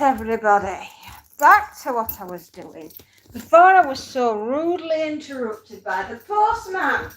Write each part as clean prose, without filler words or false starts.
everybody. Back to what I was doing before I was so rudely interrupted by the postman.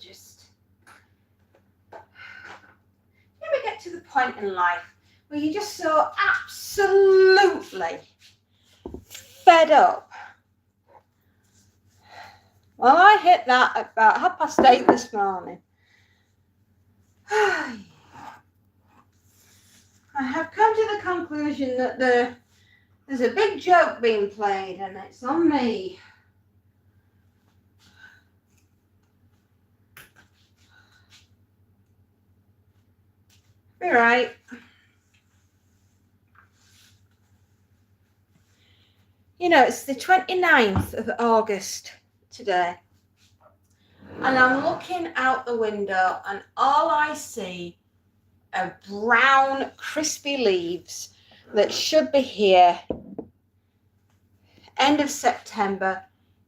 Just you ever get to the point in life where you're just so absolutely fed up? Well, I hit that at about 8:30 this morning. I have come to the conclusion that there's a big joke being played and it's on me. Be right. You know, it's the 29th of August today. And I'm looking out the window and all I see are brown, crispy leaves that should be here end of September,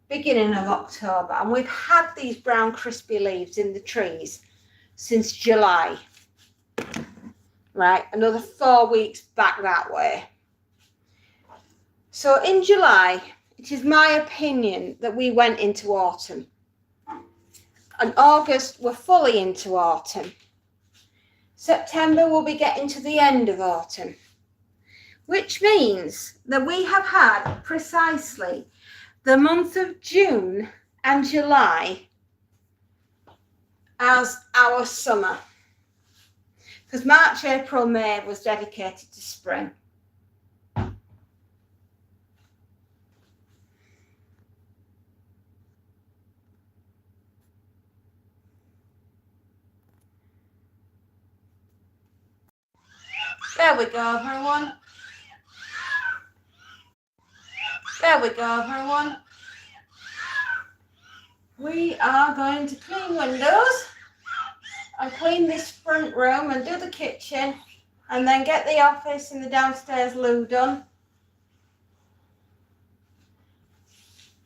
beginning of October. And we've had these brown, crispy leaves in the trees since July. Right, another 4 weeks back that way. So in July, it is my opinion that we went into autumn. And August, we're fully into autumn. September, we'll be getting to the end of autumn. Which means that we have had precisely the month of June and July as our summer. Because March, April, May was dedicated to spring. There we go, everyone. There we go, everyone. We are going to clean windows and clean this front room and do the kitchen and then get the office and the downstairs loo done.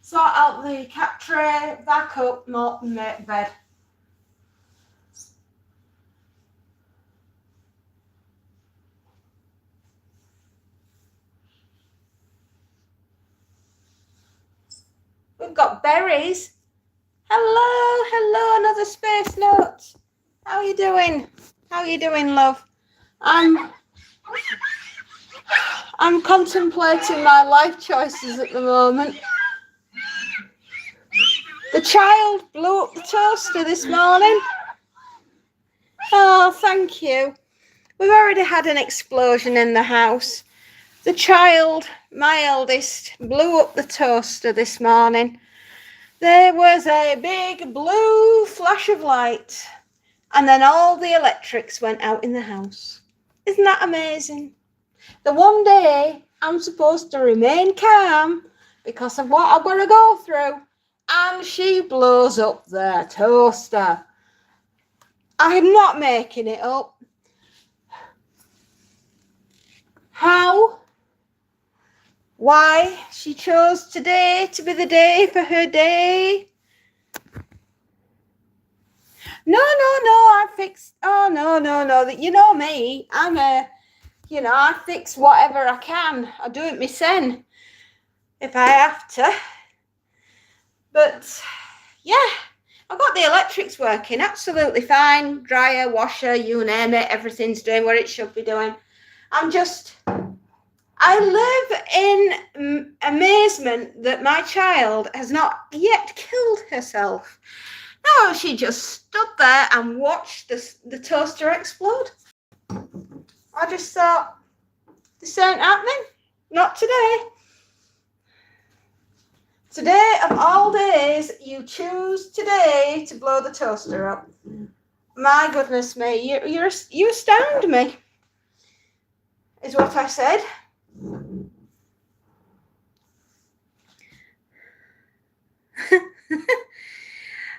Sort out the cat tray, back up, mop and make bed. We've got berries. Hello, another space note. How are you doing? How are you doing, love? I'm contemplating my life choices at the moment. The child blew up the toaster this morning. Oh, thank you. We've already had an explosion in the house. The child, my eldest, blew up the toaster this morning. There was a big blue flash of light, and then all the electrics went out in the house. Isn't that amazing? The one day I'm supposed to remain calm because of what I'm going to go through, and she blows up the toaster. I'm not making it up. How? Why she chose today to be the day for her day? No, I fixed. Oh, no. You know me. I fix whatever I can. I do it myself if I have to. But yeah, I've got the electrics working absolutely fine. Dryer, washer, you name it. Everything's doing what it should be doing. I live in amazement that my child has not yet killed herself. No, she just stood there and watched the toaster explode. I just thought, this ain't happening. Not today. Today of all days, you choose today to blow the toaster up. My goodness me, you astound me, is what I said.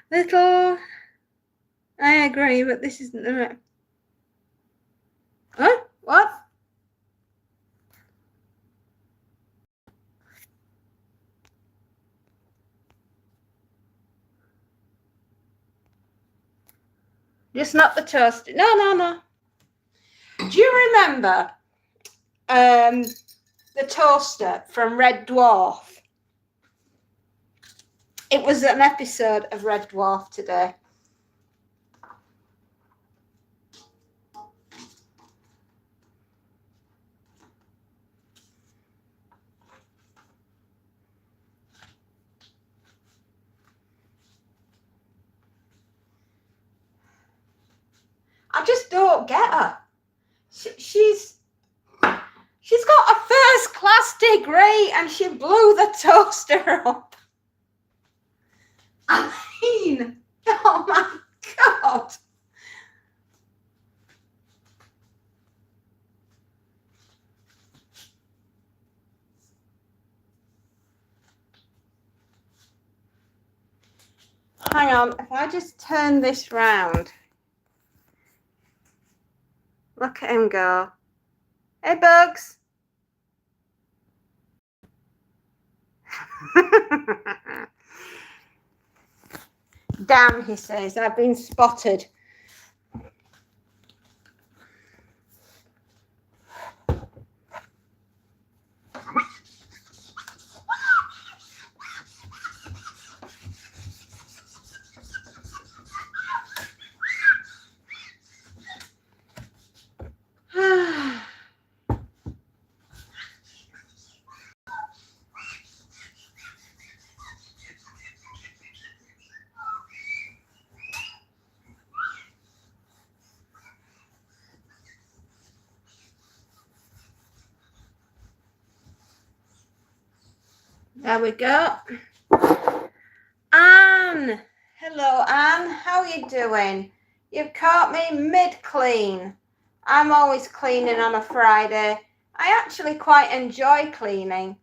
Little, I agree, but this isn't the right. Huh? What? Just not the toast. No. Do you remember the toaster from Red Dwarf? It was an episode of Red Dwarf today. I just don't get her. She's got a first-class degree and she blew the toaster up. I mean, oh my God. Hang on, if I just turn this round. Look at him go. Hey, Bugs. Damn, he says, I've been spotted. There we go. Anne. Hello, Anne. How are you doing? You've caught me mid-clean. I'm always cleaning on a Friday. I actually quite enjoy cleaning.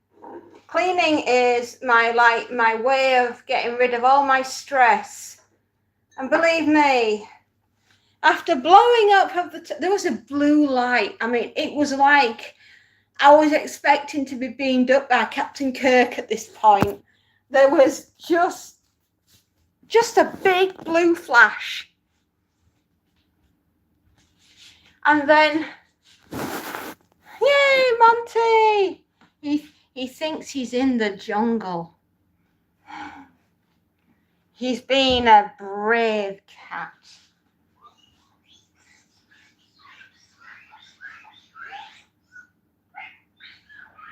Cleaning is my way of getting rid of all my stress. And believe me, after blowing up of there was a blue light. I mean, it was like I was expecting to be beamed up by Captain Kirk at this point. There was just a big blue flash. And then, yay, Monty! He thinks he's in the jungle. He's been a brave cat.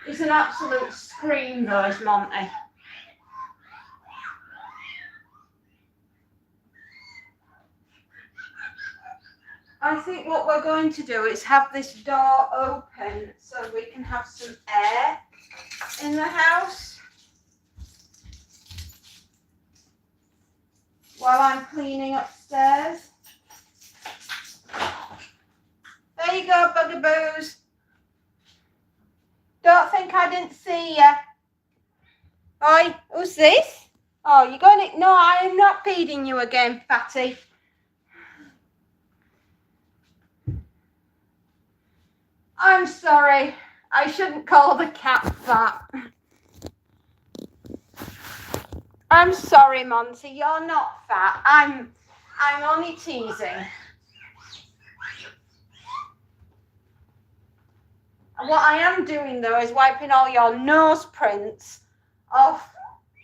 It's an absolute scream, though, is Monty. I think what we're going to do is have this door open so we can have some air in the house while I'm cleaning upstairs. There you go, bugaboos. Don't think I didn't see you. Oi, who's this? Oh, you're going to... No, I am not feeding you again, fatty. I'm sorry. I shouldn't call the cat fat. I'm sorry, Monty. You're not fat. I'm only teasing. What I am doing, though, is wiping all your nose prints off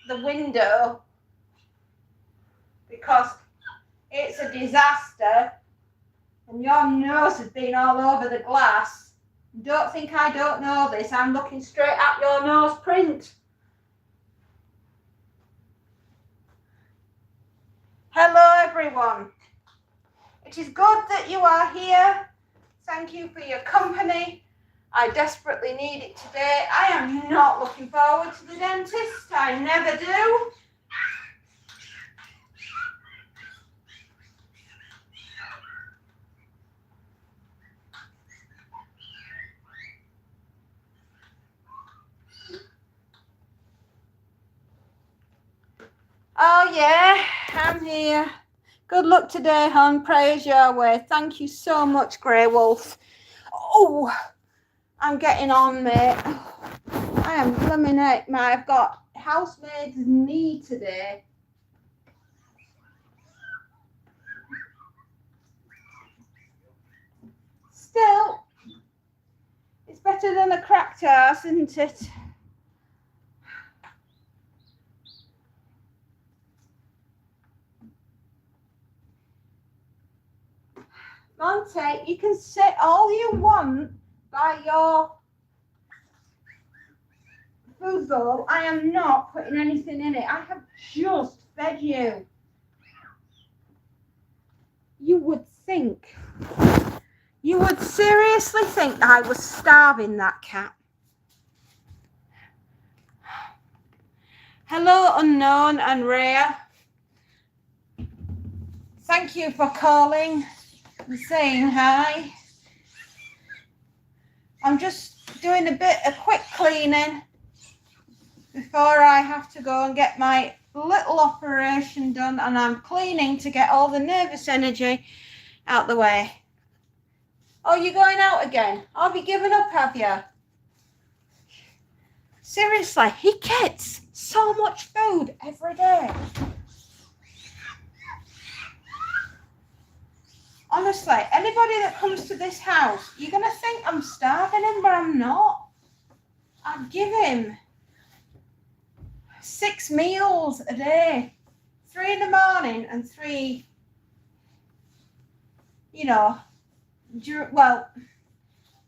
the window because it's a disaster and your nose has been all over the glass. Don't think I don't know this. I'm looking straight at your nose print. Hello, everyone. It is good that you are here. Thank you for your company. I desperately need it today. I am not looking forward to the dentist. I never do. Oh, yeah, I'm here. Good luck today, hon. Prayers your way. Thank you so much, Grey Wolf. Oh, I'm getting on, mate. I am blooming it. I've got housemaid's knee today. Still, it's better than a cracked arse, isn't it? Monty, you can sit all you want by your food bowl. I am not putting anything in it. I have just fed you. You would seriously think that I was starving that cat. Hello, Unknown and Rhea. Thank you for calling and saying hi. I'm just doing a quick cleaning before I have to go and get my little operation done, and I'm cleaning to get all the nervous energy out the way. Oh, you're going out again? Have you given up, have you? Seriously, he gets so much food every day. Honestly, anybody that comes to this house, you're going to think I'm starving him, but I'm not. I give him 6 meals a day. 3 in the morning and 3, well,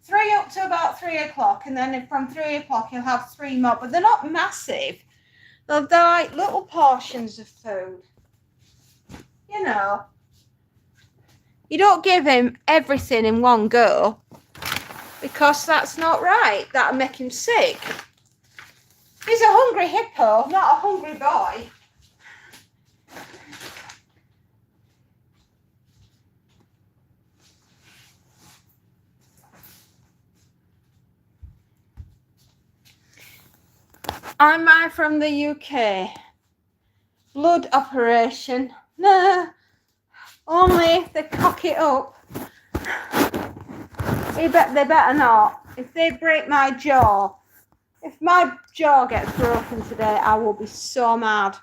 3 up to about 3 o'clock, and then from 3 o'clock he'll have 3 more, but they're not massive. They're like little portions of food. You don't give him everything in one go, because that's not right. That'll make him sick. He's a hungry hippo, not a hungry boy. I'm from the UK. Blood operation. Nah, only if they cock it up. They better not. If they break my jaw, if my jaw gets broken today, I will be so mad.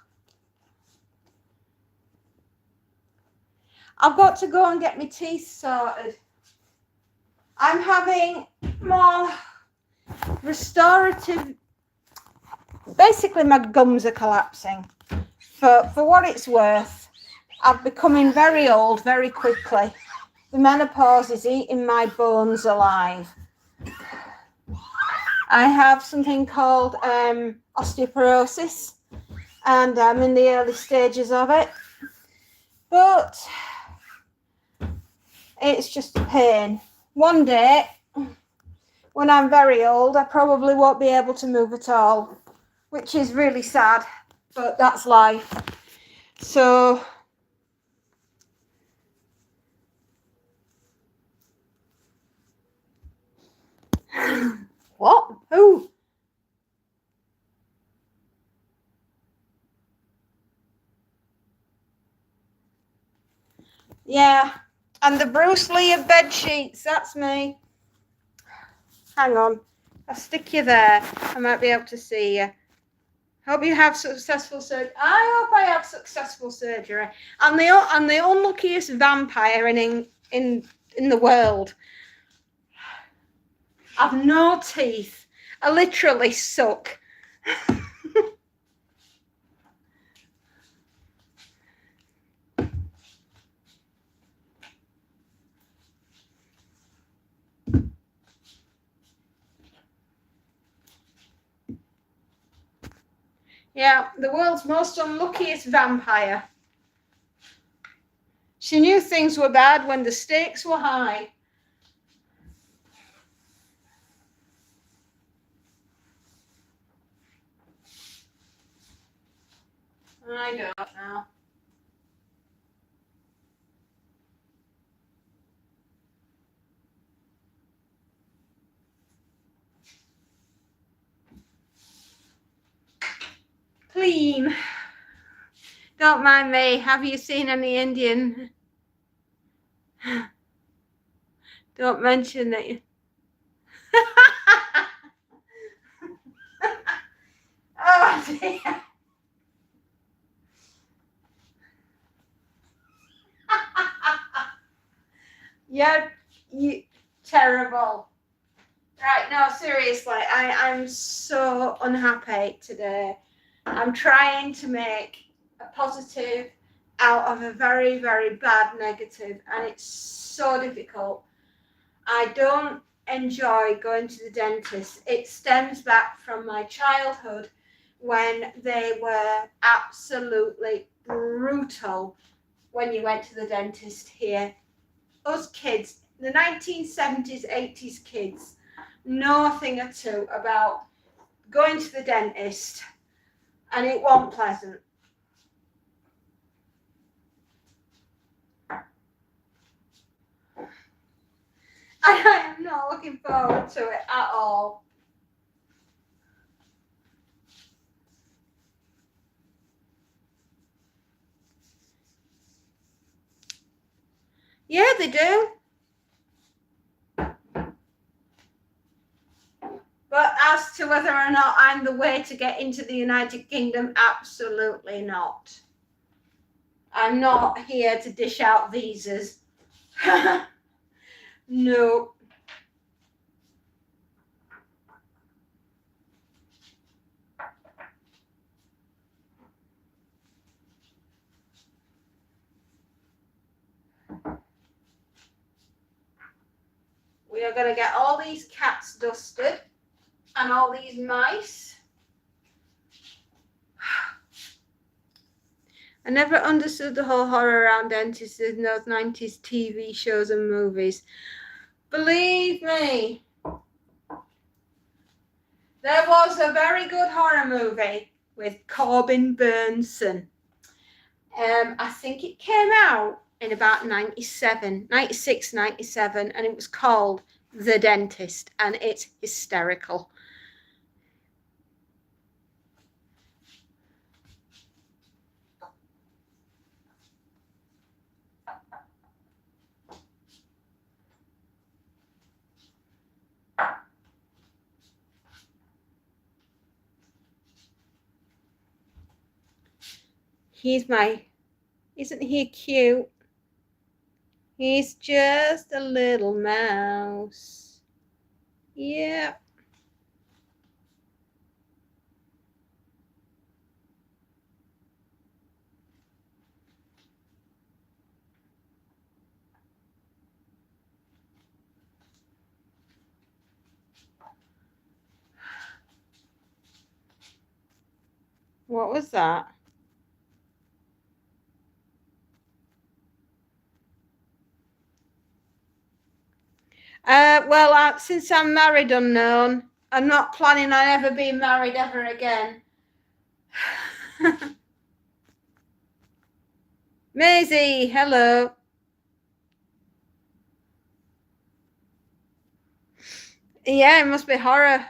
I've got to go and get my teeth sorted. I'm having more restorative. Basically, my gums are collapsing. For what it's worth, I'm becoming very old very quickly. The menopause is eating my bones alive. I have something called osteoporosis, and I'm in the early stages of it. But it's just a pain. One day, when I'm very old, I probably won't be able to move at all, which is really sad, but that's life. So what? Who? Yeah, and the Bruce Lee of bed sheets, that's me. Hang on, I'll stick you there. I might be able to see you. Hope you have successful surgery. I hope I have successful surgery. I'm the unluckiest vampire in the world. I've no teeth. I literally suck. Yeah, the world's most unluckiest vampire. She knew things were bad when the stakes were high. I don't know. Clean. Don't mind me. Have you seen any Indian? Don't mention that you... Oh dear. You terrible. Right, no, seriously, I'm so unhappy today. I'm trying to make a positive out of a very, very bad negative, and it's so difficult. I don't enjoy going to the dentist. It stems back from my childhood when they were absolutely brutal when you went to the dentist here. Us kids, the 1970s, 80s kids, nothing at all about going to the dentist, and it wasn't pleasant. I am not looking forward to it at all. Yeah, they do. But as to whether or not I'm the way to get into the United Kingdom, absolutely not. I'm not here to dish out visas. No. We are going to get all these cats dusted and all these mice. I never understood the whole horror around dentists in those 90s TV shows and movies. Believe me, there was a very good horror movie with Corbin Bernsen. I think it came out in about 96, 97, and it was called The Dentist, and it's hysterical. Isn't he cute? He's just a little mouse. Yeah. What was that? Well, since I'm married unknown, I'm not planning on ever being married ever again. Maisie, hello. Yeah, it must be horror.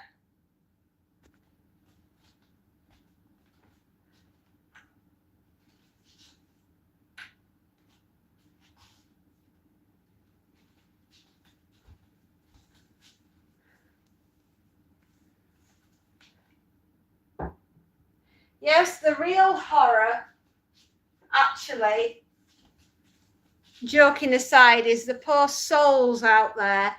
Yes, the real horror, actually, joking aside, is the poor souls out there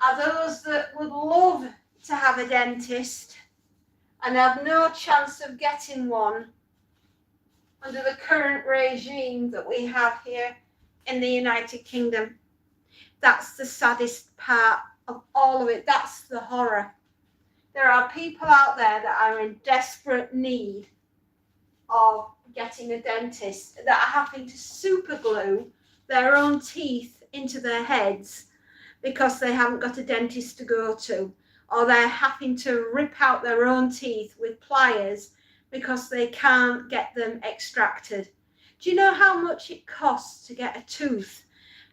are those that would love to have a dentist and have no chance of getting one under the current regime that we have here in the United Kingdom. That's the saddest part of all of it. That's the horror. There are people out there that are in desperate need of getting a dentist, that are having to super glue their own teeth into their heads because they haven't got a dentist to go to, or they're having to rip out their own teeth with pliers because they can't get them extracted. Do you know how much it costs to get a tooth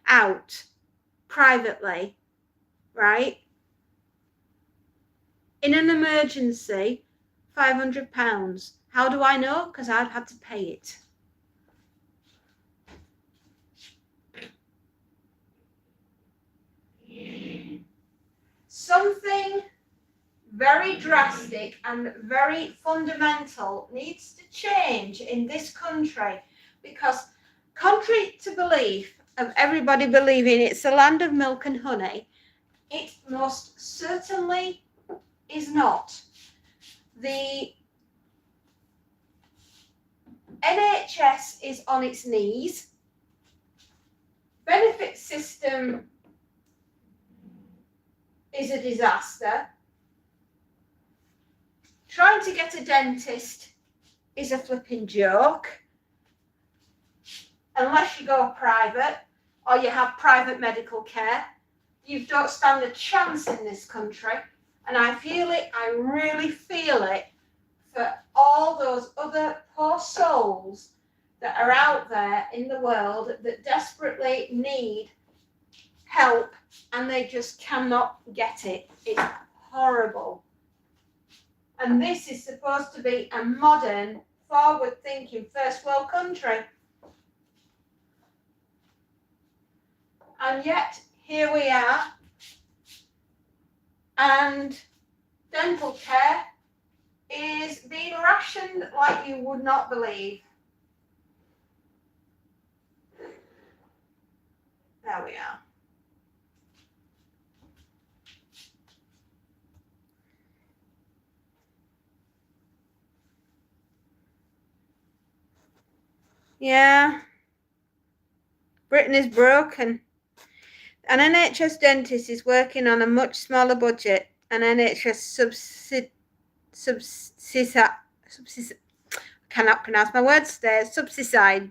out privately, right? in an emergency, £500. How do I know? Because I've had to pay it. Something very drastic and very fundamental needs to change in this country, because contrary to belief of everybody believing it's a land of milk and honey, it most certainly is not. The NHS is on its knees. Benefit system is a disaster. Trying to get a dentist is a flipping joke. Unless you go private or you have private medical care, you don't stand a chance in this country. And I feel it, I really feel it for all those other poor souls that are out there in the world that desperately need help and they just cannot get it. It's horrible. And this is supposed to be a modern, forward-thinking first world country. And yet, here we are. And dental care is being rationed like you would not believe. There we are. Yeah. Britain is broken. An NHS dentist is working on a much smaller budget. An NHS cannot pronounce my words there. Subsidies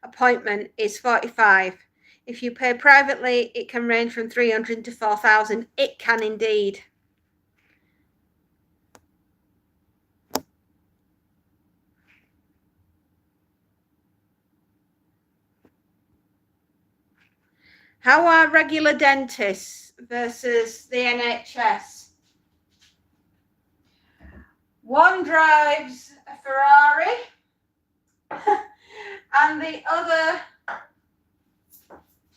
appointment is 45. If you pay privately, it can range from 300 to 4,000. It can indeed. How are regular dentists versus the NHS? One drives a Ferrari and the other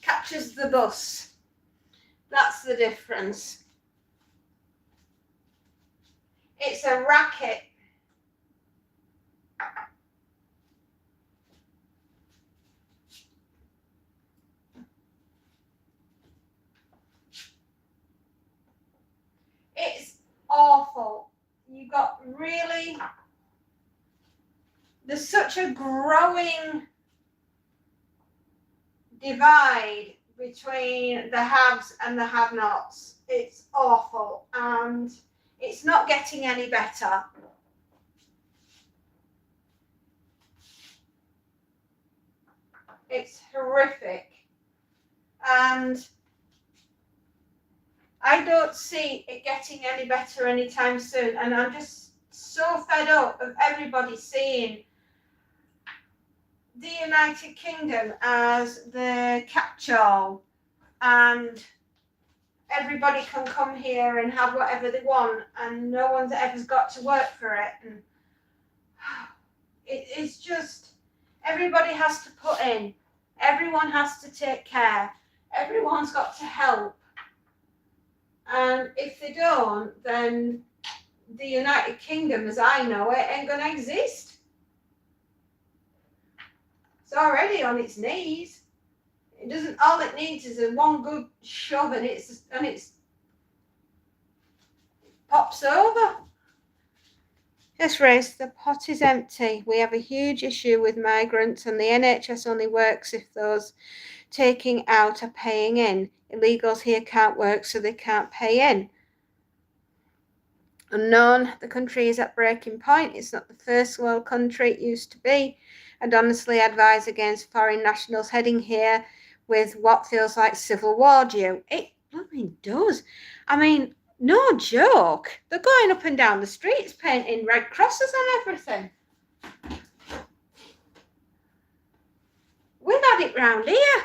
catches the bus. That's the difference. It's a racket. It's awful. You got really, there's such a growing divide between the haves and the have-nots. It's awful, and it's not getting any better. It's horrific, and I don't see it getting any better anytime soon. And I'm just so fed up of everybody seeing the United Kingdom as the catch-all, and everybody can come here and have whatever they want, and no one's ever got to work for it. And it's just, everybody has to put in, everyone has to take care, everyone's got to help. And if they don't, then the United Kingdom, as I know it, ain't going to exist. It's already on its knees. It doesn't. All it needs is a one good shove, and it's pops over. Yes, Race, the pot is empty. We have a huge issue with migrants, and the NHS only works if those taking out are paying in. Illegals here can't work, so they can't pay in. Unknown, the country is at breaking point. It's not the first world country it used to be. I'd honestly advise against foreign nationals heading here with what feels like civil war due. It blooming does. I mean, no joke. They're going up and down the streets painting red crosses on everything. We've had it round here.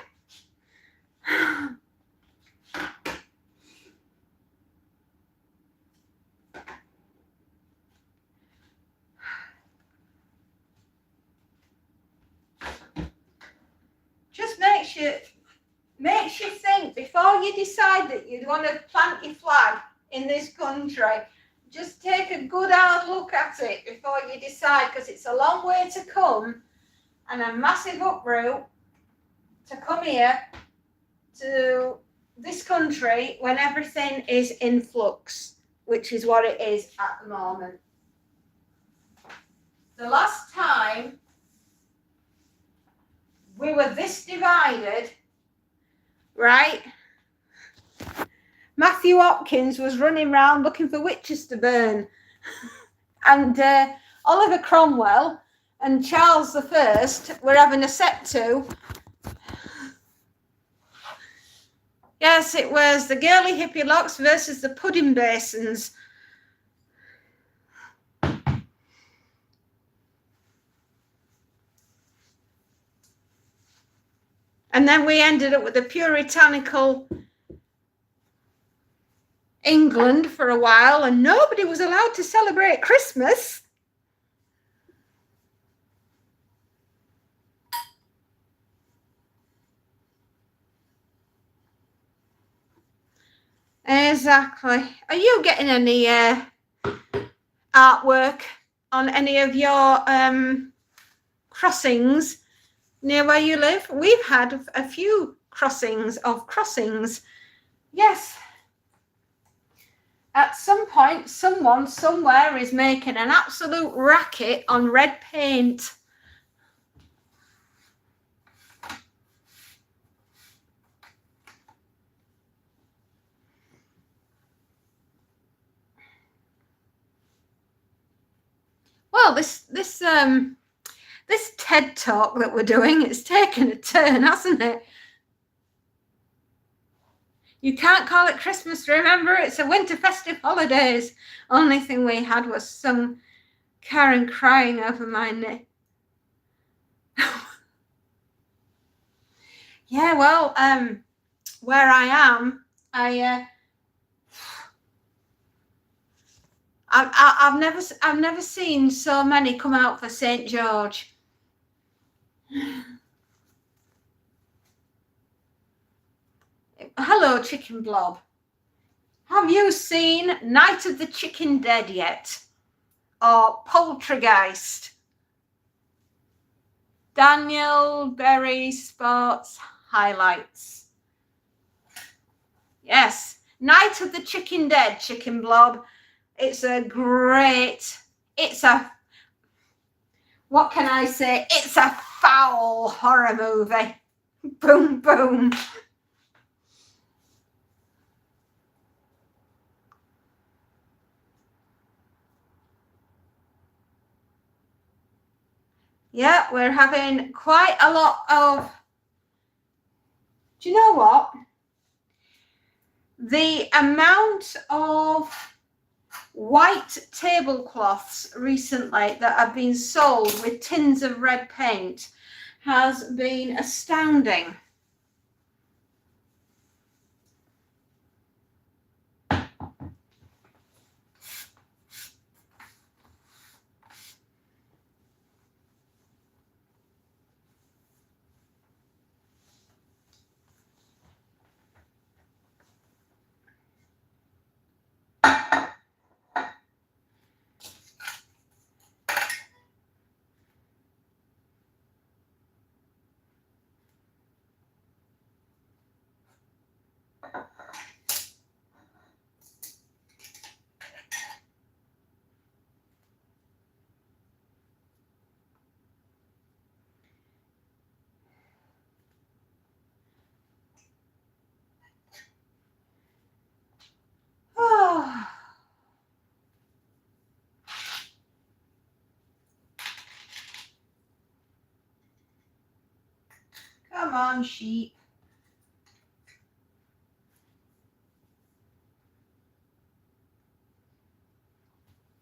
makes you think before you decide that you want to plant your flag in this country. Just take a good hard look at it before you decide, because it's a long way to come and a massive uproot to come here to this country when everything is in flux, which is what it is at the moment. The last time we were this divided, right? Matthew Hopkins was running around looking for witches to burn. And Oliver Cromwell and Charles I were having a set to. Yes, it was the girly hippie locks versus the pudding basins. And then we ended up with the puritanical England for a while, and nobody was allowed to celebrate Christmas. Exactly. Are you getting any artwork on any of your crossings near where you live? We've had a few crossings. Yes. At some point, someone somewhere is making an absolute racket on red paint. Well, this TED Talk that we're doing, it's taken a turn, hasn't it? You can't call it Christmas, remember? It's a winter festive holidays. Only thing we had was some Karen crying over my neck. Yeah, well, where I am, I've never seen so many come out for St. George. Hello, Chicken Blob. Have you seen Night of the Chicken Dead yet? Or Poltergeist? Daniel Berry Sports Highlights. Yes, Night of the Chicken Dead, Chicken Blob. It's what can I say? It's a foul horror movie. Boom, boom. Yeah, we're having quite a lot of... Do you know what? The amount of white tablecloths recently that have been sold with tins of red paint has been astounding. Oh. Come on, sheep.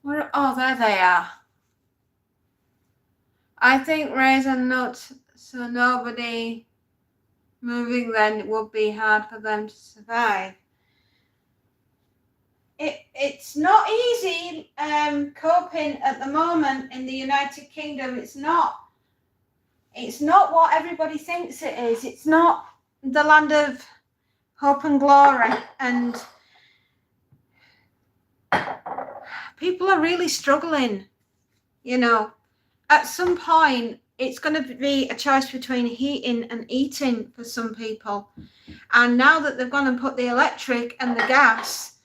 Where? Oh, there they are. I think raise a nut so nobody moving then would be hard for them to survive. It's not easy coping at the moment in the United Kingdom. It's not. It's not what everybody thinks it is. It's not the land of hope and glory. And people are really struggling, you know. At some point, it's going to be a choice between heating and eating for some people. And now that they've gone and put the electric and the gas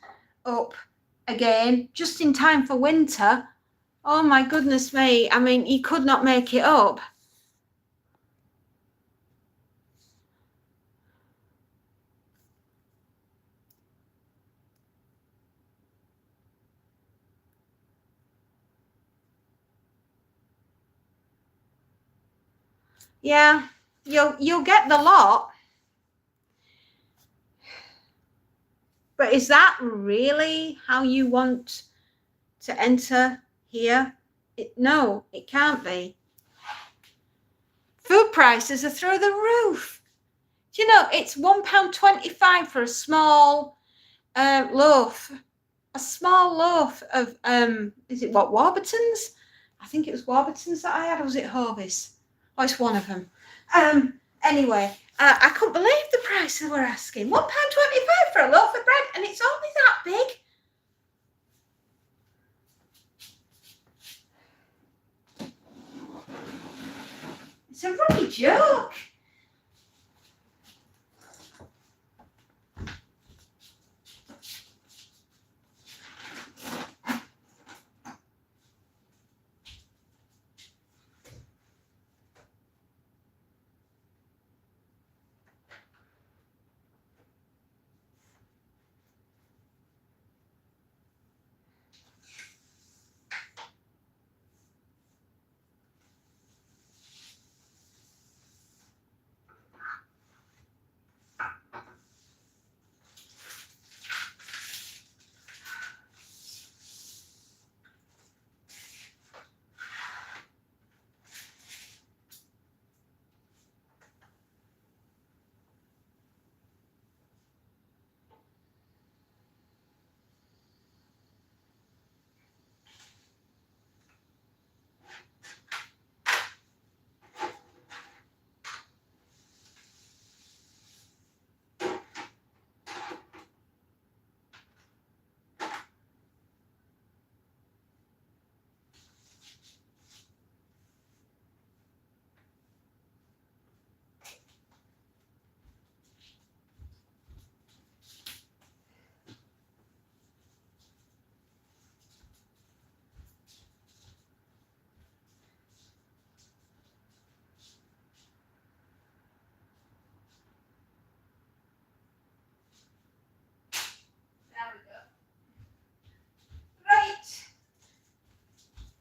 up again, just in time for winter, oh my goodness me, I mean, you could not make it up. Yeah, you'll get the lot. But is that really how you want to enter here? No, it can't be. Food prices are through the roof. Do you know, it's £1.25 for a small loaf. A small loaf of, is it what, Warburton's? I think it was Warburton's that I had, or was it Hovis? Oh, it's one of them. Anyway, I couldn't believe the price they were asking. £1.25 for a loaf of bread, and it's only that big. It's a runny joke.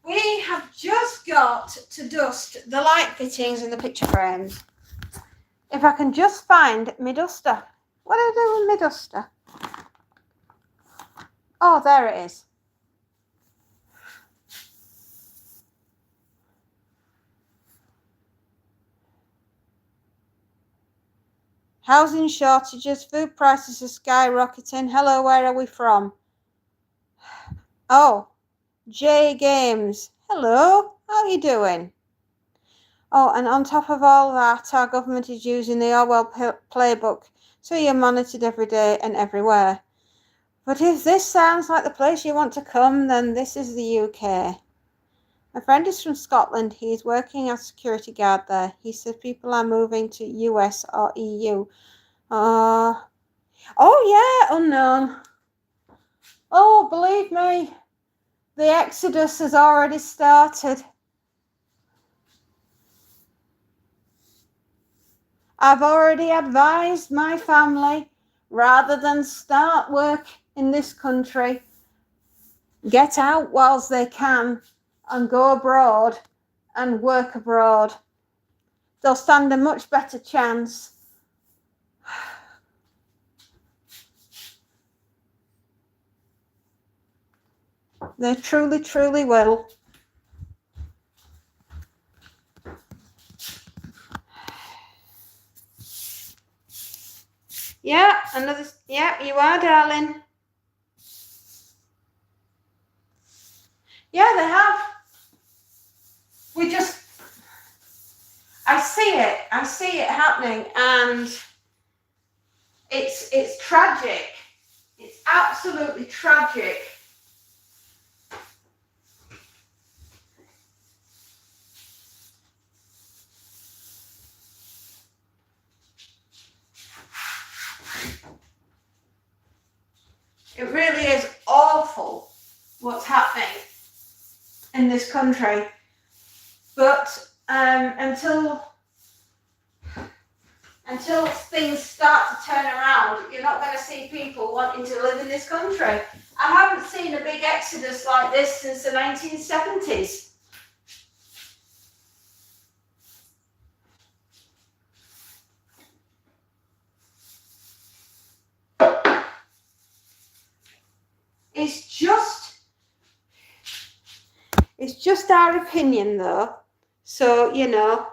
We have just got to dust the light fittings in the picture frames. If I can just find my duster. What do I do with my duster? Oh, there it is. Housing shortages, food prices are skyrocketing. Hello, where are we from? Oh, J Games. Hello, how are you doing? Oh, and on top of all that, our government is using the Orwell playbook, so you're monitored every day and everywhere. But if this sounds like the place you want to come, then this is the UK. My friend is from Scotland. He is working as a security guard there. He says people are moving to US or EU. Oh yeah, unknown. Oh, believe me, the exodus has already started. I've already advised my family, rather than start work in this country, get out whilst they can and go abroad and work abroad. They'll stand a much better chance. They truly, truly will. Yeah, another. Yeah, you are, darling. Yeah, they have. I see it happening, and it's tragic. It's absolutely tragic. It really is awful what's happening in this country. But until things start to turn around, you're not going to see people wanting to live in this country. I haven't seen a big exodus like this since the 1970s. It's just our opinion, though. So, you know,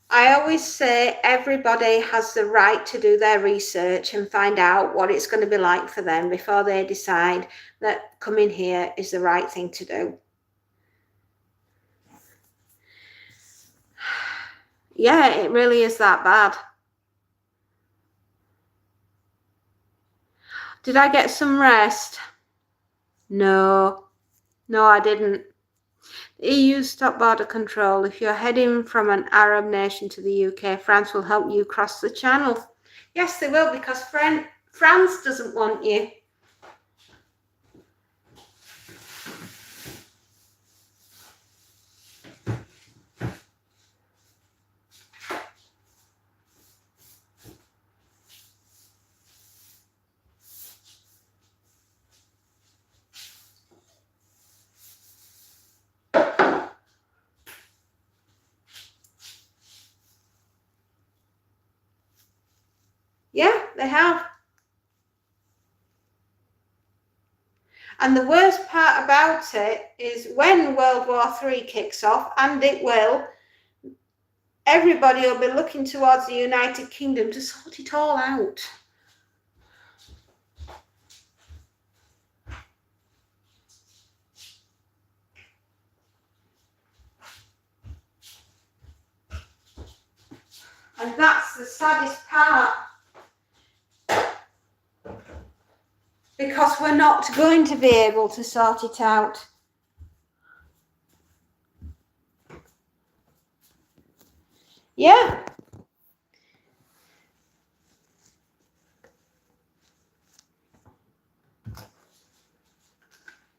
I always say everybody has the right to do their research and find out what it's going to be like for them before they decide that coming here is the right thing to do. Yeah, it really is that bad. Did I get some rest? No, I didn't. The EU stopped border control. If you're heading from an Arab nation to the UK, France will help you cross the channel. Yes, they will, because France doesn't want you. Yeah, they have. And the worst part about it is when World War III kicks off, and it will, everybody will be looking towards the United Kingdom to sort it all out. And that's the saddest part. Because we're not going to be able to sort it out. Yeah.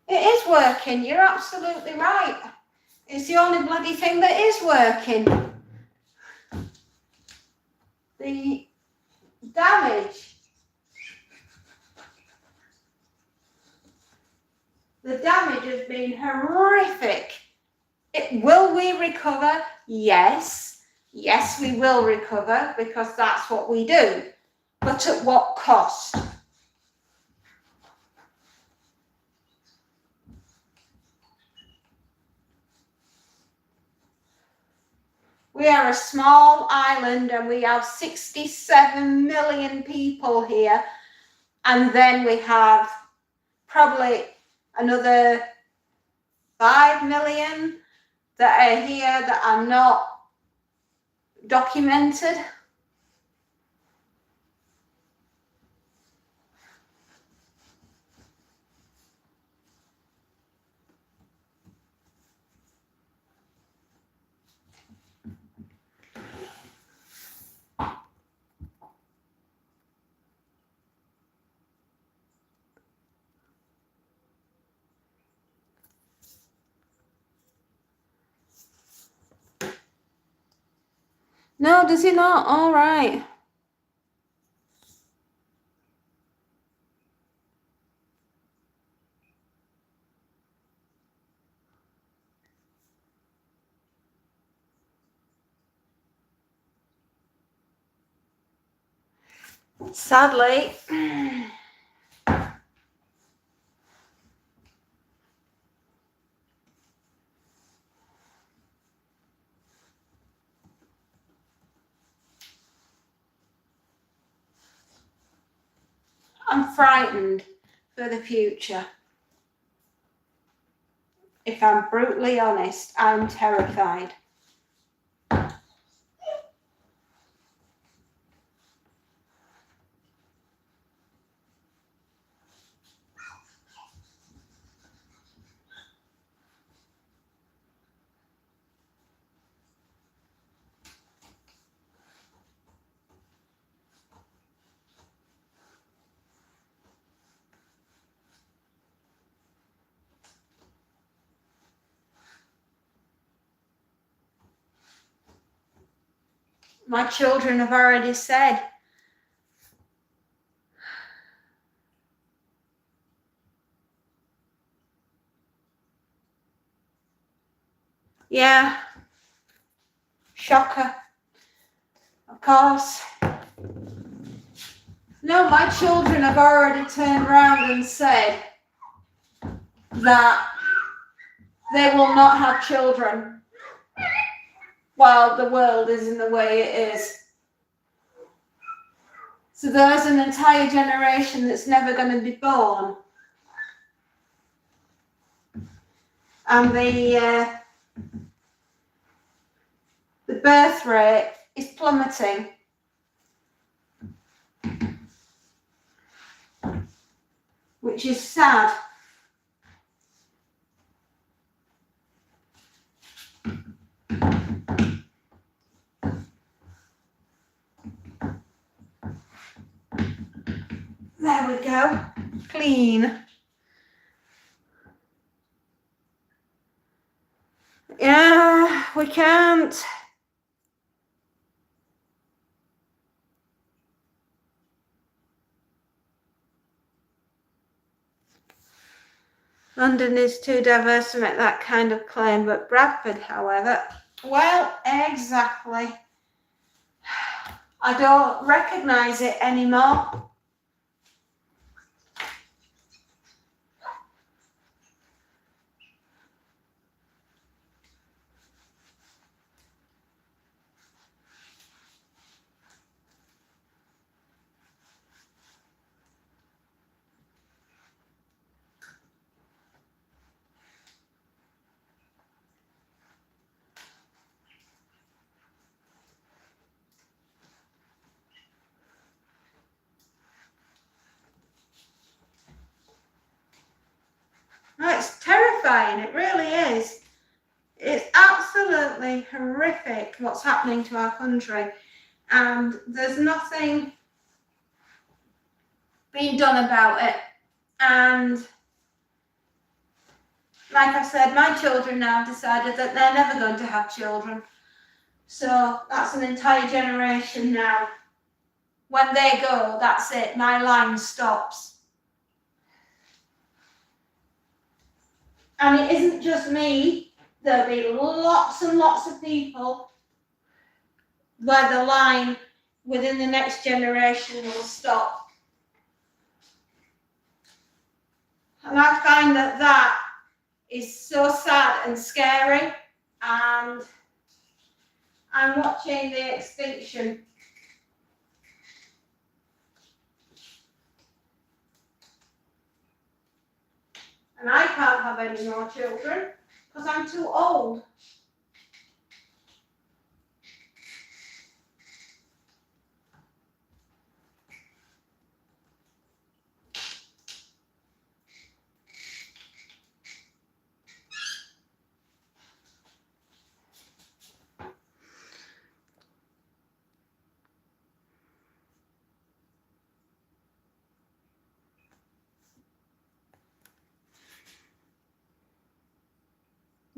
It is working. You're absolutely right. It's the only bloody thing that is working. The damage. The damage has been horrific. Will we recover? Yes. Yes, we will recover, because that's what we do. But at what cost? We are a small island and we have 67 million people here. And then we have probably another 5 million that are here that are not documented. No, does he not? All right. Sadly, I'm frightened for the future. If I'm brutally honest, I'm terrified. My children have already said, yeah, shocker, of course. No, my children have already turned around and said that they will not have children while the world is in the way it is. So there's an entire generation that's never going to be born. And the birth rate is plummeting. Which is sad. There we go. Clean. Yeah, we can't. London is too diverse to make that kind of claim, but Bradford, however, well, exactly. I don't recognise it anymore. No, it's terrifying, it really is. It's absolutely horrific what's happening to our country, and there's nothing being done about it. And like I said, my children now have decided that they're never going to have children. So that's an entire generation now. When they go, that's it, my line stops. And it isn't just me, there'll be lots and lots of people where the line within the next generation will stop. And I find that that is so sad and scary, and I'm watching the extinction. And I can't have any more children because I'm too old.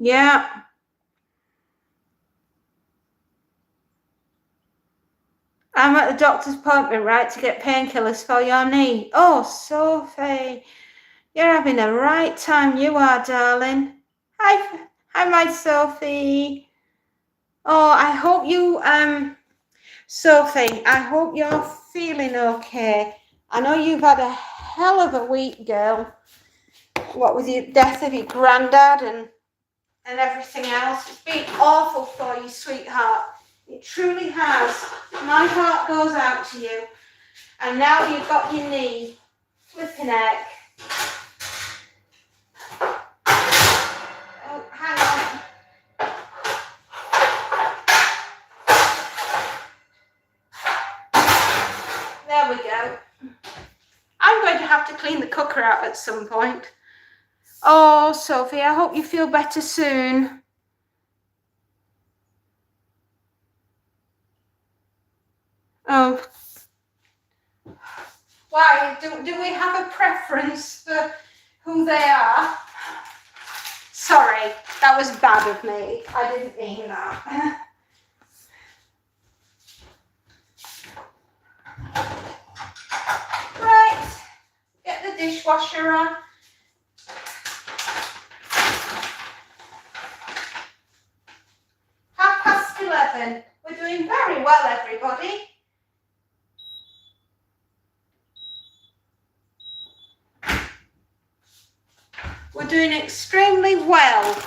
Yeah. I'm at the doctor's appointment, right, to get painkillers for your knee. Oh, Sophie, you're having a right time, you are, darling. Hi, my Sophie. Oh, I hope you, Sophie, I hope you're feeling okay. I know you've had a hell of a week, girl. What with the death of your granddad and everything else. It's been awful for you, sweetheart. It truly has. My heart goes out to you. And now you've got your knee. Flipping heck. Oh, hang on. There we go. I'm going to have to clean the cooker out at some point. Oh, Sophie, I hope you feel better soon. Oh. Why? Do we have a preference for who they are? Sorry, that was bad of me. I didn't mean that. dishwasher on. Half past 11. We're doing very well, everybody. We're doing extremely well.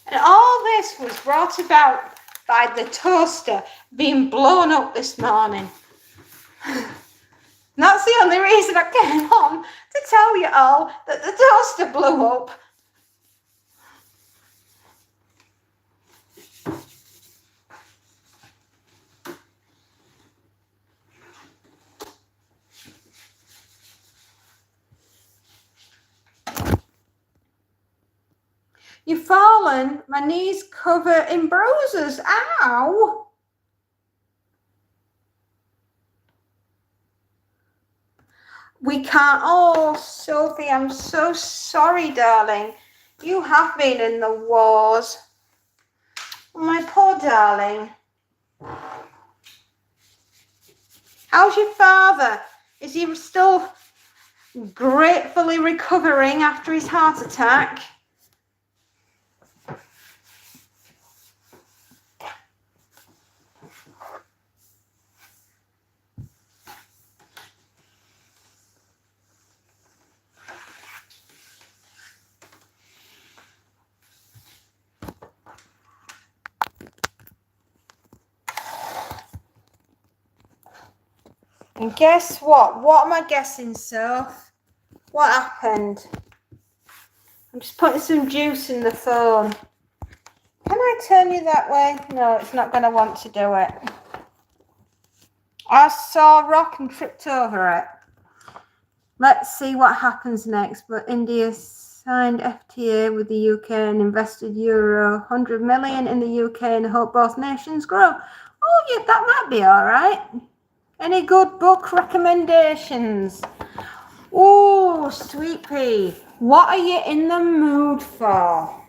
And all this was brought about by the toaster being blown up this morning. And that's the only reason I came on, to tell you all that the toaster blew up. You've fallen, my knees cover in bruises. Ow! We can't. Oh, Sophie, I'm so sorry, darling. You have been in the wars. My poor darling. How's your father? Is he still gratefully recovering after his heart attack? And guess what? What am I guessing, Soph? What happened? I'm just putting some juice in the phone. Can I turn you that way? No, it's not going to want to do it. I saw a rock and tripped over it. Let's see what happens next. But India signed FTA with the UK and invested euro 100 million in the UK and hope both nations grow. Oh, yeah, that might be all right. Any good book recommendations? Oh, Sweet Pea, what are you in the mood for?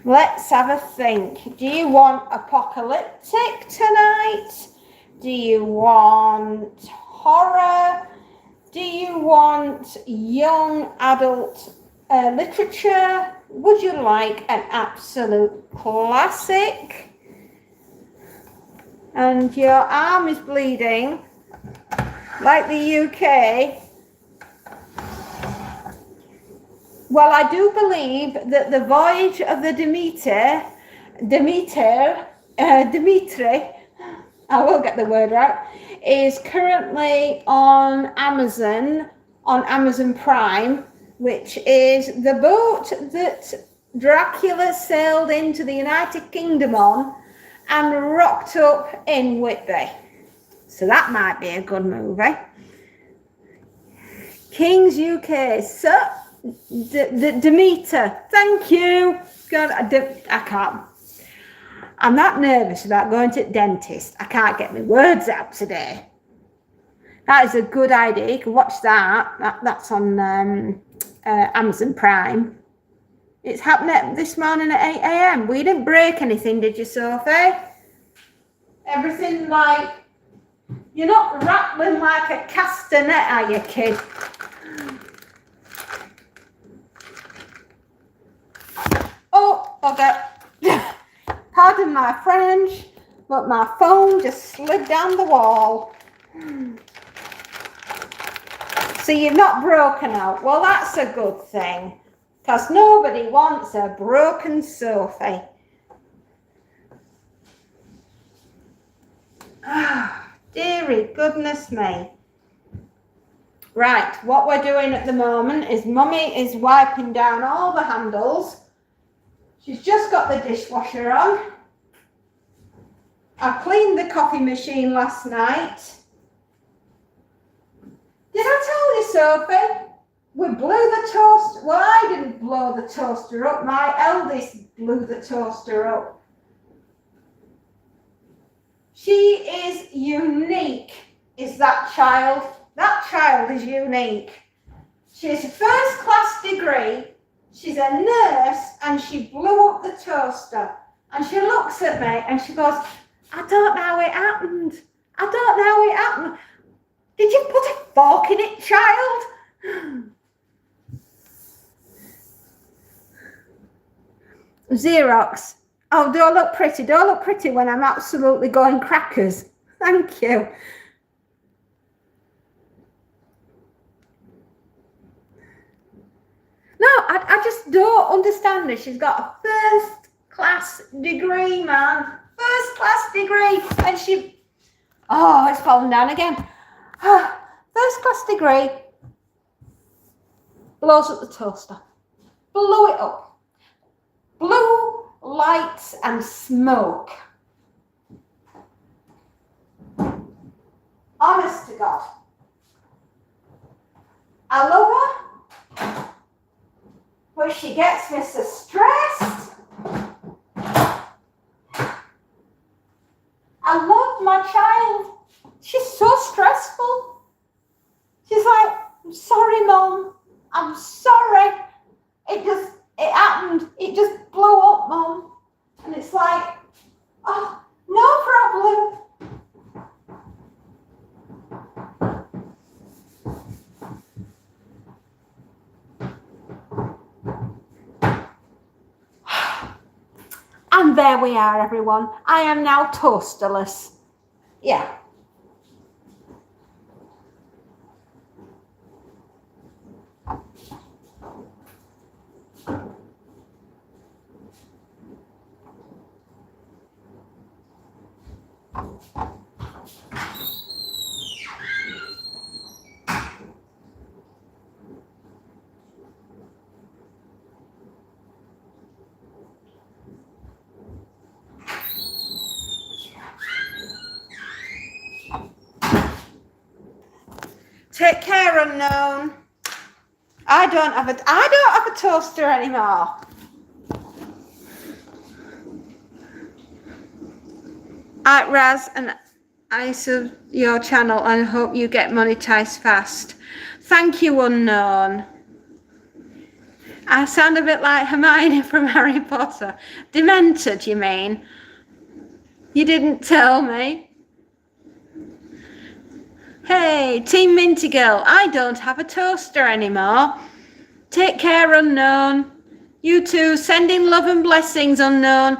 Let's have a think. Do you want apocalyptic tonight? Do you want horror? Do you want young adult literature? Would you like an absolute classic? And your arm is bleeding, like the UK. Well, I do believe that the voyage of the Dimitri, I will get the word right, is currently on Amazon Prime, which is the boat that Dracula sailed into the United Kingdom on and rocked up in Whitby. So that might be a good movie. King's UK. So, Demeter. Thank you. God, I can't. I'm that nervous about going to the dentist. I can't get my words out today. That is a good idea. You can watch that. That's on Amazon Prime. It's happening this morning at 8 a.m. We didn't break anything, did you, Sophie? Everything like... You're not rattling like a castanet, are you, kid? Oh, okay. Pardon my French, but my phone just slid down the wall. So you've not broken out. Well, that's a good thing. Because nobody wants a broken Sophie. Ah, dearie goodness me. Right, what we're doing at the moment is Mummy is wiping down all the handles. She's just got the dishwasher on. I cleaned the coffee machine last night. Did I tell you, Sophie? We blew the toast. Well, I didn't blow the toaster up. My eldest blew the toaster up. She is unique, is that child. That child is unique. She has a first-class degree. She's a nurse, and she blew up the toaster. And she looks at me and she goes, I don't know how it happened. I don't know how it happened. Did you put a fork in it, child? Xerox. Oh, do I look pretty? Do I look pretty when I'm absolutely going crackers? Thank you. No, I just don't understand her. She's got a first-class degree, man. First-class degree. And she... Oh, it's fallen down again. First-class degree. Blows up the toaster. Blew it up. Blue lights and smoke. Honest to God. I love her. But she gets me so stressed. I love my child. She's so stressful. She's like, I'm sorry, Mum. I'm sorry. It happened. It just blew up, Mum. And it's like, oh, no problem. And there we are, everyone. I am now toasterless. Yeah. Take care, unknown. I don't have a toaster anymore. At Raz, and I sub your channel and hope you get monetized fast. Thank you, unknown. I sound a bit like Hermione from Harry Potter. Demented, you mean? You didn't tell me. Hey, Team Minty Girl, I don't have a toaster anymore. Take care, unknown. You too, sending love and blessings, unknown.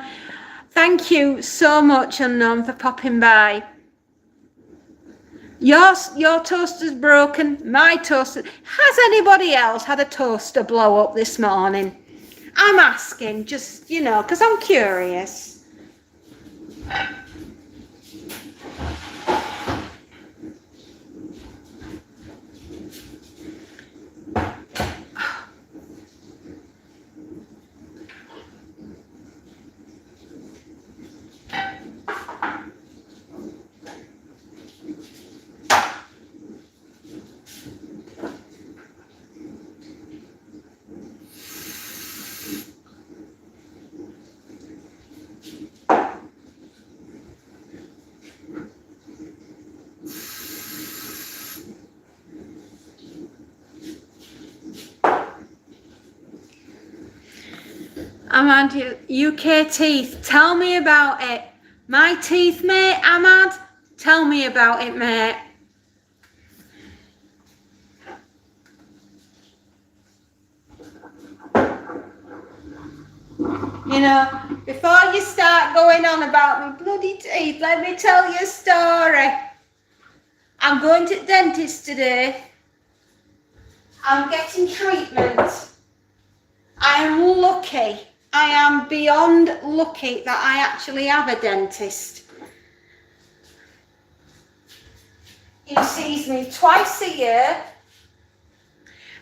Thank you so much, unknown, for popping by. Your toaster's broken, my toaster. Has anybody else had a toaster blow up this morning? I'm asking, just, you know, because I'm curious. Ahmad, UK teeth, tell me about it. My teeth, mate, Ahmad, tell me about it, mate. You know, before you start going on about my bloody teeth, let me tell you a story. I'm going to the dentist today. I'm getting treatment. I am lucky. I am beyond lucky that I actually have a dentist. He sees me twice a year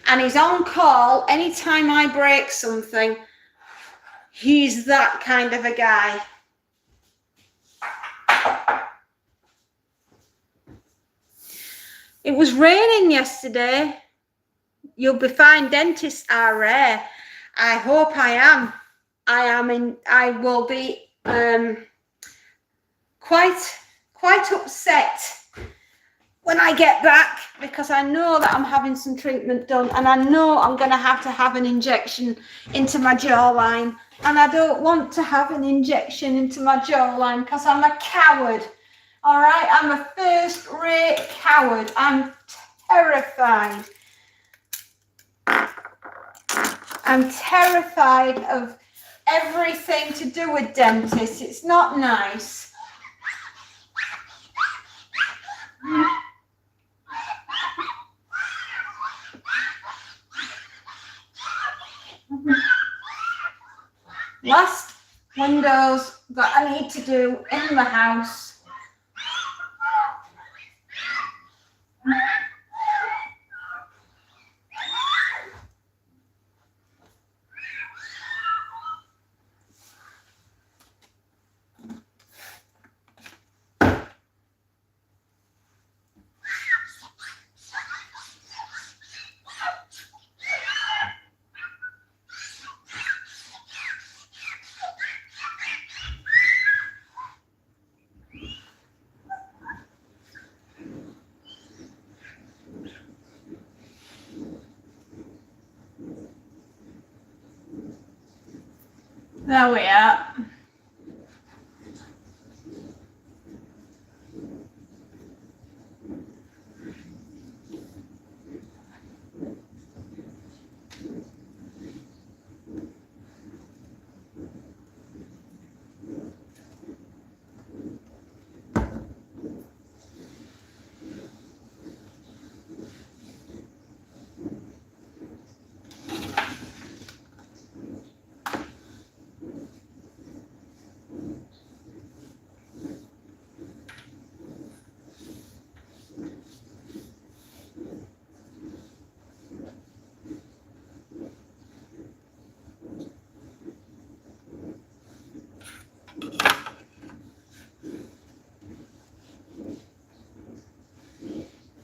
and he's on call anytime I break something. He's that kind of a guy. It was raining yesterday. you'll be fine. Dentists are rare. I hope I am. I will be quite upset when I get back, because I know that I'm having some treatment done, and I know I'm going to have an injection into my jawline, and I don't want to have an injection into my jawline because I'm a coward. All right, I'm a first-rate coward. I'm terrified. I'm terrified of everything to do with dentists. It's not nice. Last windows that I need to do in the house. There we are.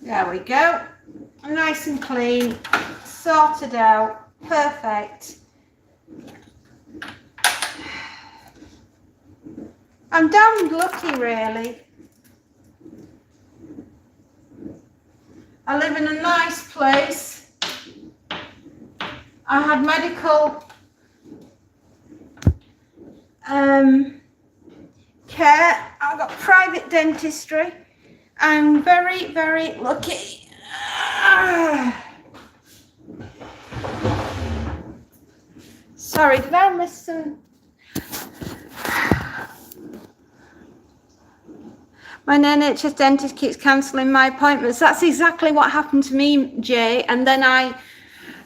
There we go. Nice and clean, sorted out, perfect. I'm damned lucky, really. I live in a nice place. I had medical care. I've got private dentistry. I'm very, very lucky. Sorry, did I miss some? My NHS dentist keeps cancelling my appointments. That's exactly what happened to me, Jay. And then I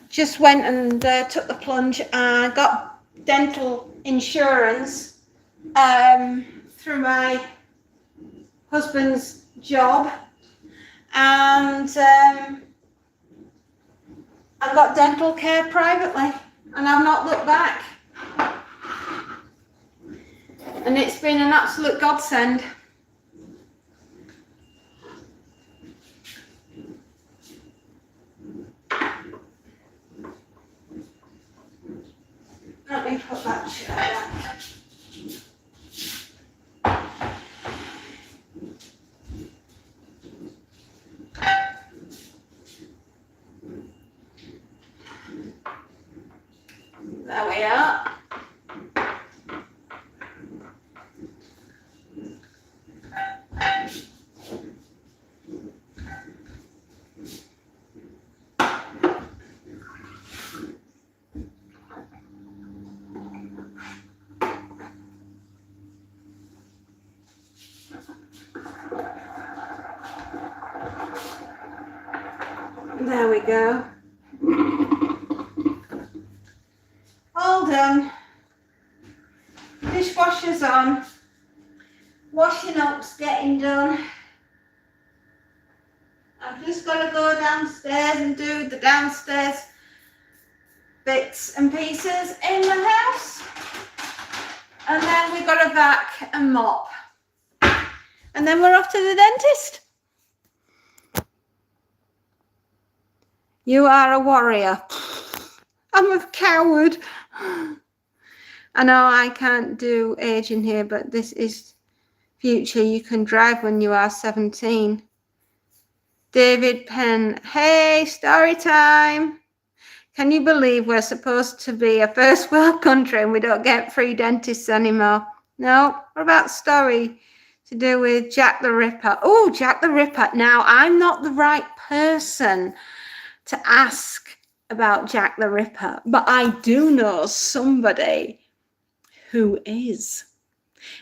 just went and took the plunge. I got dental insurance through my husband's job, and I got dental care privately, and I've not looked back. And it's been an absolute godsend. Let me put that chair back. There we are. There we go. All done. Dishwasher's on. Washing up's getting done. I've just got to go downstairs and do the downstairs bits and pieces in the house. And then we've got to vac and mop. And then we're off to the dentist. You are a warrior. I'm a coward. I know I can't do age in here, but this is future. You can drive when you are 17. David Penn. Hey, story time. Can you believe we're supposed to be a first world country and we don't get free dentists anymore? No. What about story to do with Jack the Ripper? Oh, Jack the Ripper. Now, I'm not the right person to ask about Jack the Ripper, but I do know somebody who is.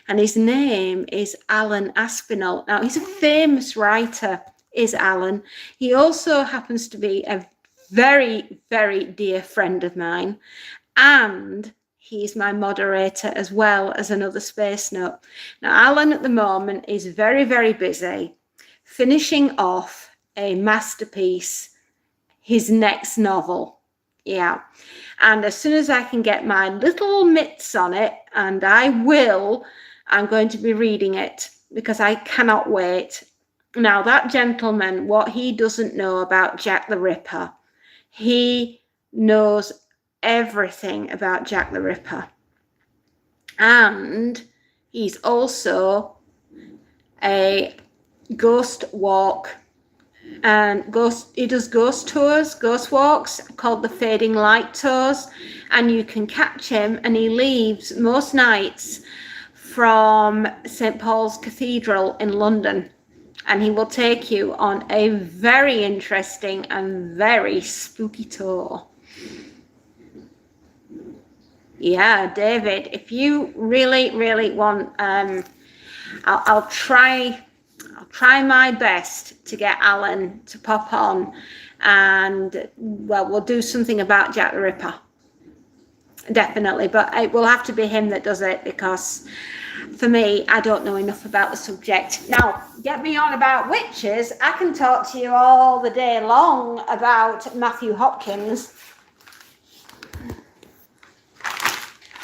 And his name is Alan Aspinall. Now, he's a famous writer, is Alan. He also happens to be a very, very dear friend of mine. And he's my moderator as well as another Space Note. Now, Alan at the moment is very, very busy finishing off a masterpiece, his next novel. Yeah. And as soon as I can get my little mitts on it, and I will, I'm going to be reading it because I cannot wait. Now, that gentleman, what he doesn't know about Jack the Ripper, he knows everything about Jack the Ripper. And he's also a ghost walk and he does ghost tours, ghost walks called the Fading Light Tours, and you can catch him, and he leaves most nights from St. Paul's Cathedral in London, and he will take you on a very interesting and very spooky tour. Yeah, David, if you really, really want, I'll try my best to get Alan to pop on, and well, we'll do something about Jack the Ripper. Definitely, but it will have to be him that does it, because for me, I don't know enough about the subject. Now, get me on about witches. I can talk to you all the day long about Matthew Hopkins.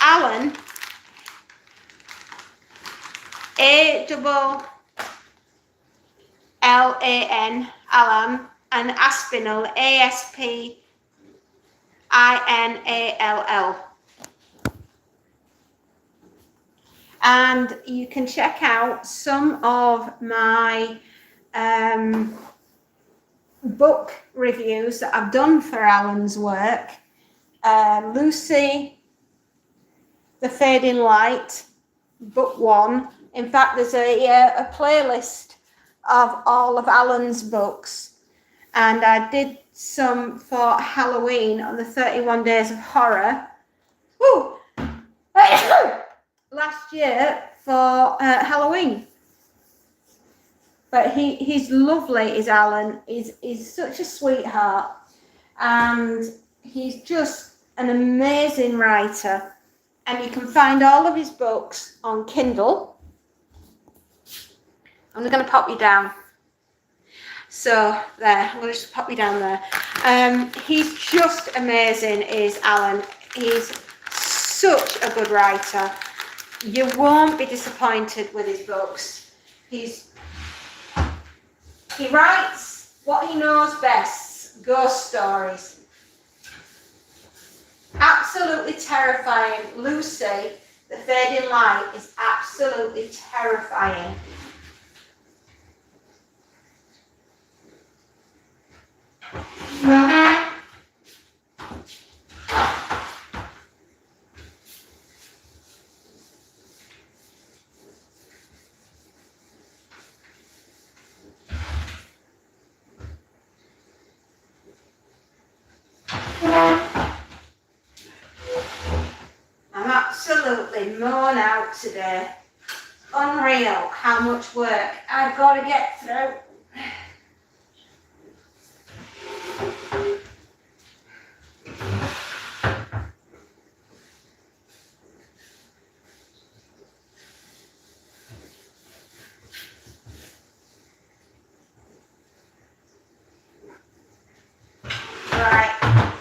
Alan, A-double-L-A-N, Alan, and Aspinall, A-S-P-I-N-A-L-L. And you can check out some of my book reviews that I've done for Alan's work. Lucy, The Fading Light, book 1. In fact, there's a playlist of all of Alan's books, and I did some for Halloween on the 31 Days of Horror. Woo! Last year for Halloween. But he's lovely, is Alan. He's such a sweetheart, and he's just an amazing writer. And you can find all of his books on Kindle. I'm going to pop you down. So there, I'm going to just pop you down there. He's just amazing, is Alan. He's such a good writer. You won't be disappointed with his books. He writes what he knows best, ghost stories. Absolutely terrifying. Lucy, The Fading Light, is absolutely terrifying. I'm absolutely worn out today. Unreal how much work I've got to get through. Right,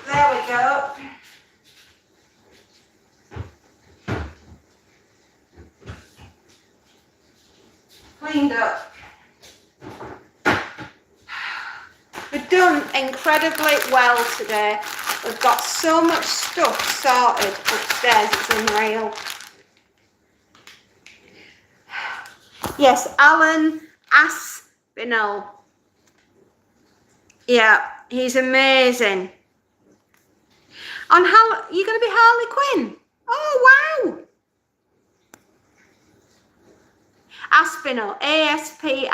there we go. Cleaned up. gone incredibly well today. We've got so much stuff sorted upstairs, it's unreal. Yes, Alan Aspinall. Yeah, he's amazing. On you're going to be Harley Quinn? Oh, wow. Aspinall, Aspinall.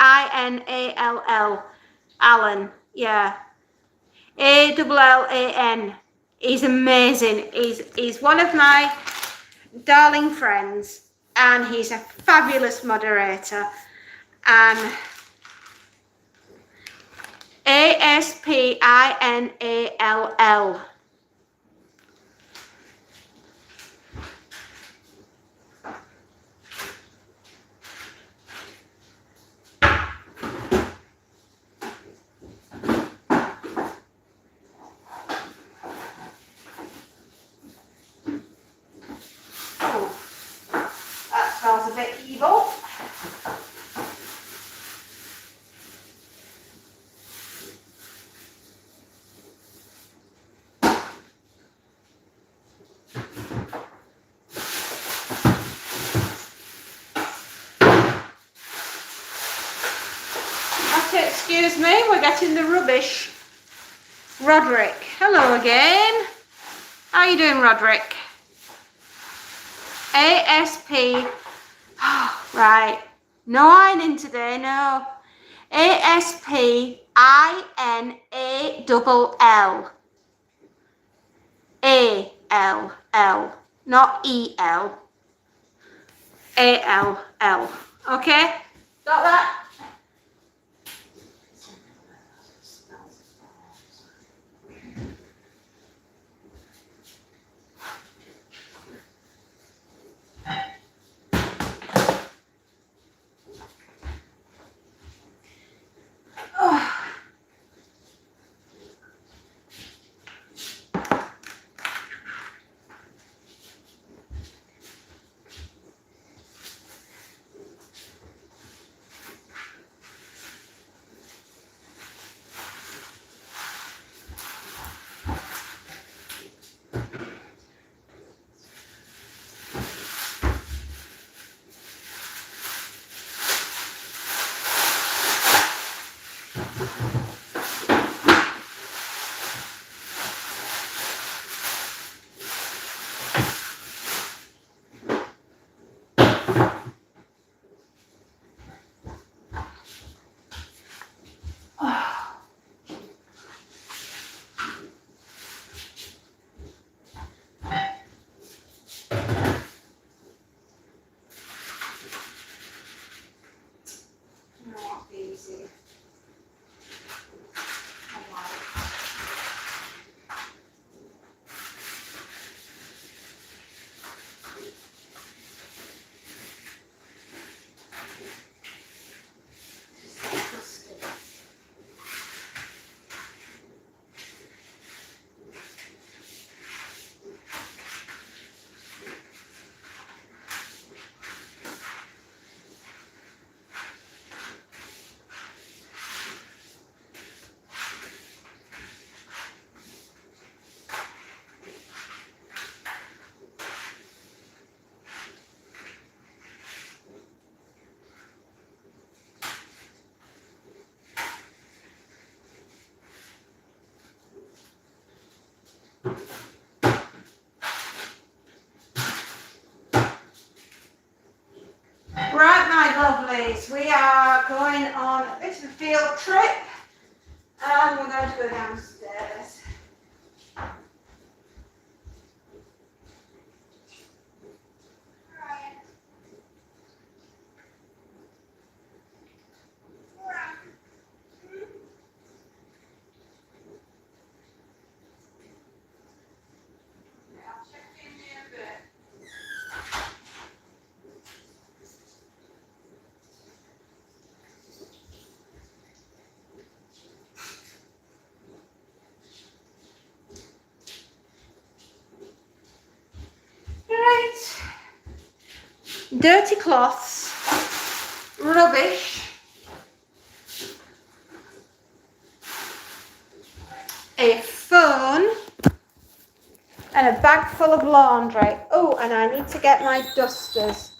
Alan, yeah. Allan. He's amazing. He's one of my darling friends, and he's a fabulous moderator. And Aspinall. That smells a bit evil. Excuse me, we're getting the rubbish. Roderick, hello again. How are you doing, Roderick? ASP. Oh, right. No ironing today, no. ASPINALL. ALL. Not EL. ALL. Okay? Got that? Right, my lovelies, we are going on a bit of a field trip, and we're going to go downstairs. Dirty cloths, rubbish, a phone, and a bag full of laundry. Oh, and I need to get my dusters.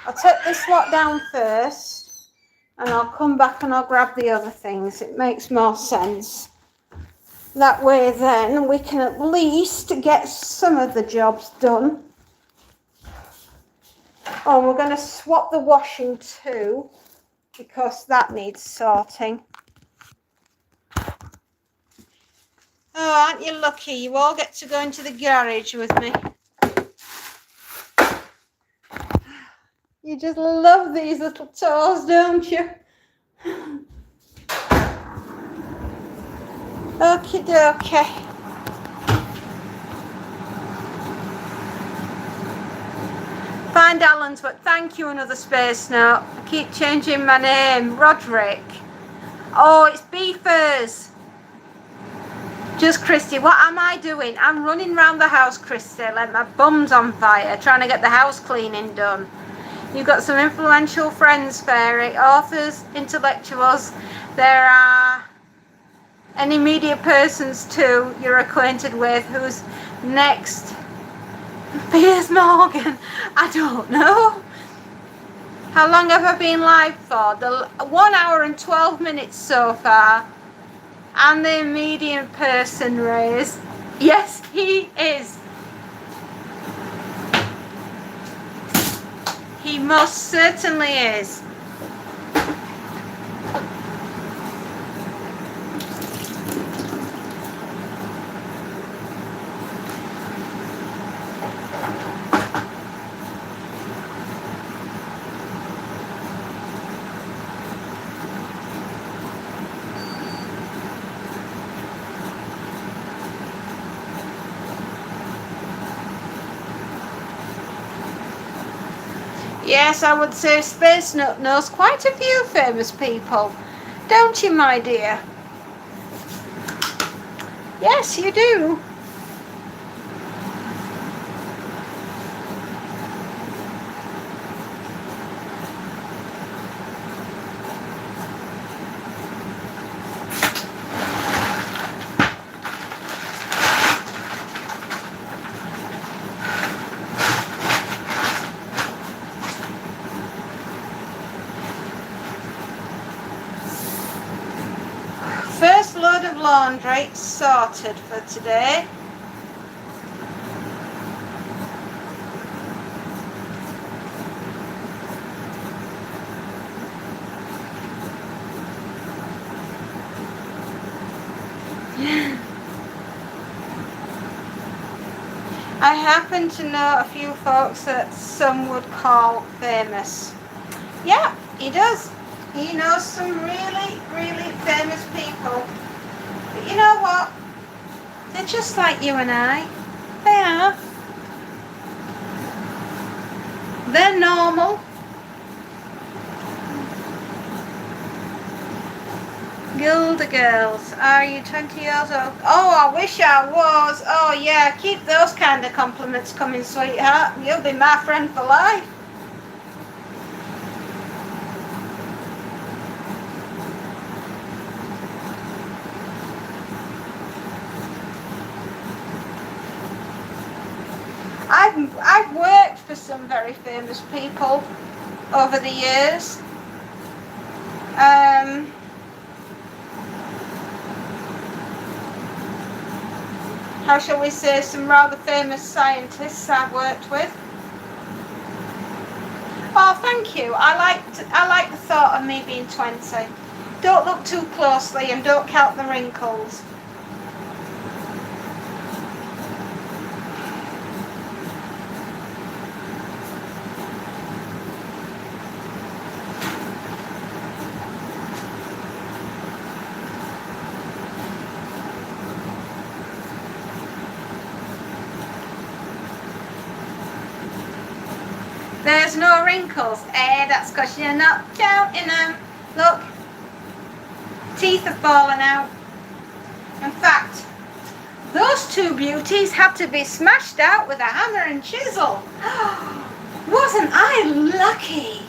I'll take this lot down first, and I'll come back and I'll grab the other things. It makes more sense. That way then we can at least get some of the jobs done. Oh, we're going to swap the washing too, because that needs sorting. Oh, aren't you lucky? You all get to go into the garage with me. You just love these little tours, don't you? Okie dokie. Find Alan's, but thank you, another space note. I keep changing my name. Roderick. Oh, it's Beefers. Just Christy, what am I doing? I'm running around the house, Christy, like my bum's on fire, trying to get the house cleaning done. You've got some influential friends, Fairy, authors, intellectuals. There are any media persons too you're acquainted with. Who's next? Piers Morgan. I don't know. How long have I been live for? 1 hour and 12 minutes so far. And the medium person raised. Yes, he is. He most certainly is. Yes, I would say Space Nut knows quite a few famous people. Don't you, my dear? Yes, you do. First load of laundry sorted for today. I happen to know a few folks that some would call famous. Yeah, he does. He knows some really, really famous people. But you know what? They're just like you and I. They are. They're normal. Gilda Girls, are you 20 years old? Oh, I wish I was. Oh, yeah, keep those kind of compliments coming, sweetheart. You'll be my friend for life. I've worked for some very famous people over the years. How shall we say, some rather famous scientists I've worked with. Oh, thank you. I like the thought of me being 20. Don't look too closely and don't count the wrinkles. There's no wrinkles. That's because you're not counting them. Look, teeth are falling out. In fact, those two beauties had to be smashed out with a hammer and chisel. Wasn't I lucky?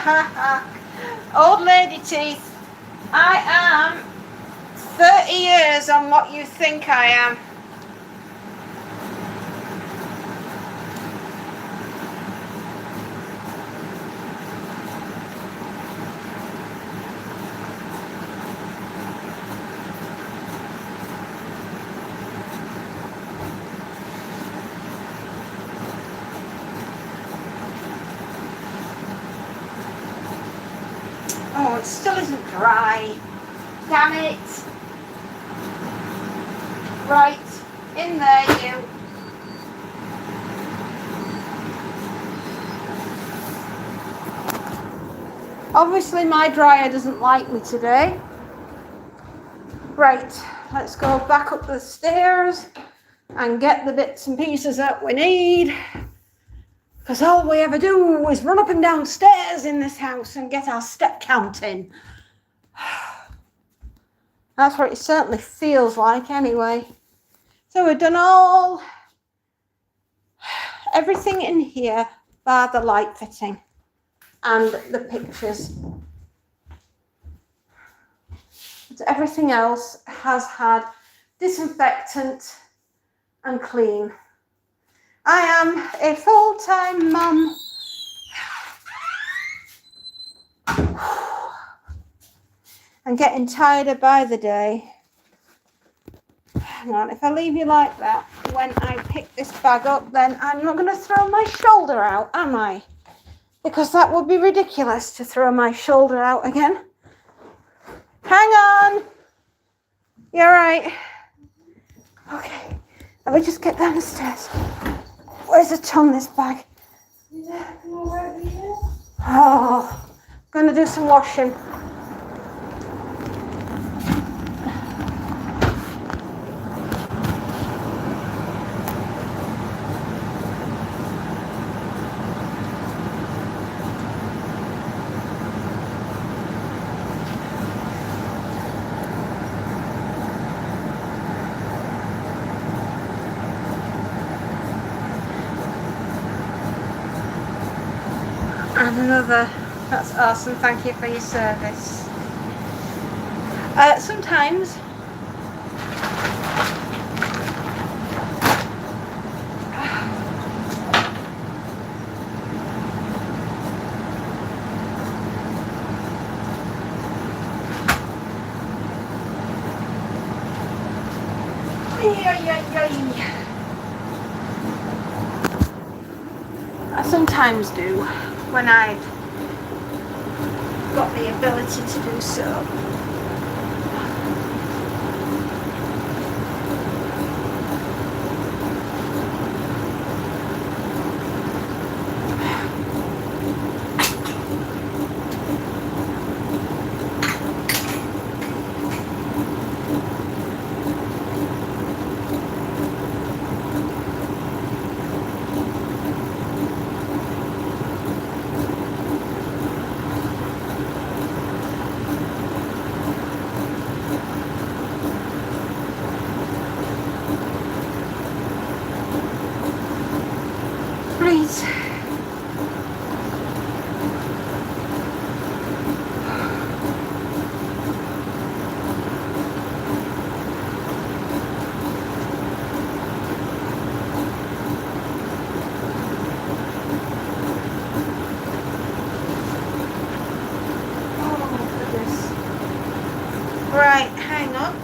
Old lady teeth. I am 30 years on what you think I am. Oh, it still isn't dry. Damn it. Right, in there you. Obviously my dryer doesn't like me today. Right, let's go back up the stairs and get the bits and pieces that we need. Because all we ever do is run up and down stairs in this house and get our step count in. That's what it certainly feels like anyway. So we've done everything in here bar the light fitting and the pictures. But everything else has had disinfectant and clean. I am a full-time mum. I'm getting tireder by the day. Hang on, if I leave you like that, when I pick this bag up, then I'm not going to throw my shoulder out, am I? Because that would be ridiculous to throw my shoulder out again. Hang on. You're right. Okay, let me just get down the stairs. Where's the ton, this bag? Oh, I'm going to do some washing. And another. That's awesome. Thank you for your service. Sometimes I sometimes do when I've got the ability to do so. Please. Oh, goodness. Right, hang on.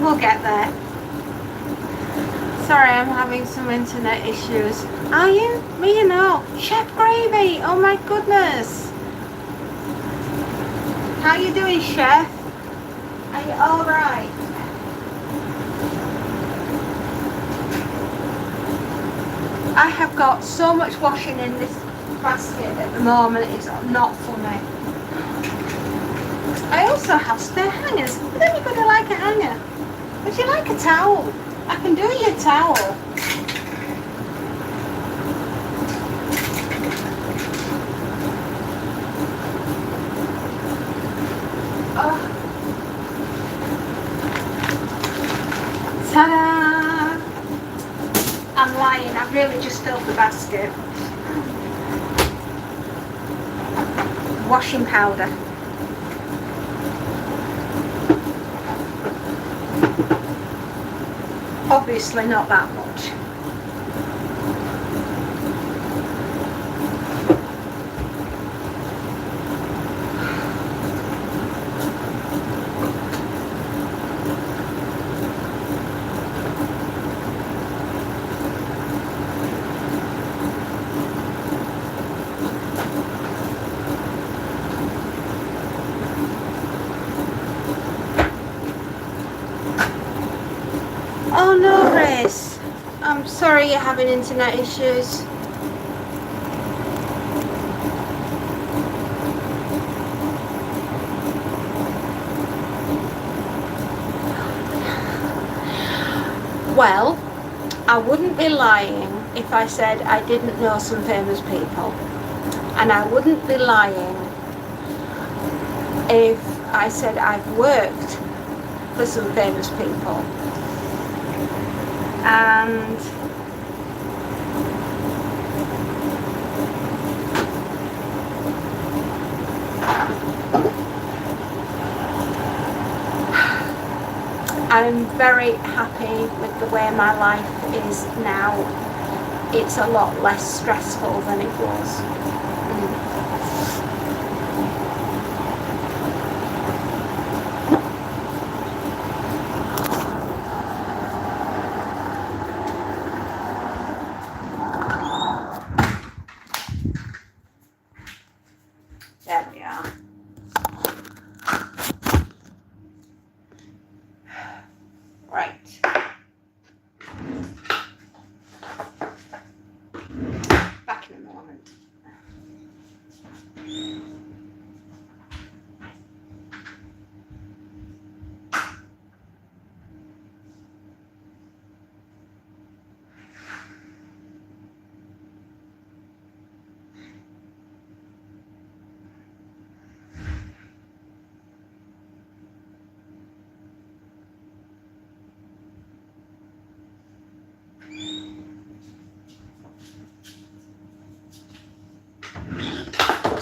We'll get there. Sorry, I'm having some internet issues. Are you? Me and all. Chef Gravy. Oh my goodness. How you doing, Chef? Are you all right? I have got so much washing in this basket at the moment. It's not funny. I also have spare hangers. Would anybody like a hanger? Would you like a towel? I can do you a towel. I'm lying, I've really just filled the basket. Washing powder. Obviously not that much. Oh no, Grace. I'm sorry you're having internet issues. Well, I wouldn't be lying if I said I didn't know some famous people. And I wouldn't be lying if I said I've worked for some famous people. And I'm very happy with the way my life is now. It's a lot less stressful than it was. There we are. Right. Back in a moment.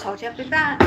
Told you I'd be back.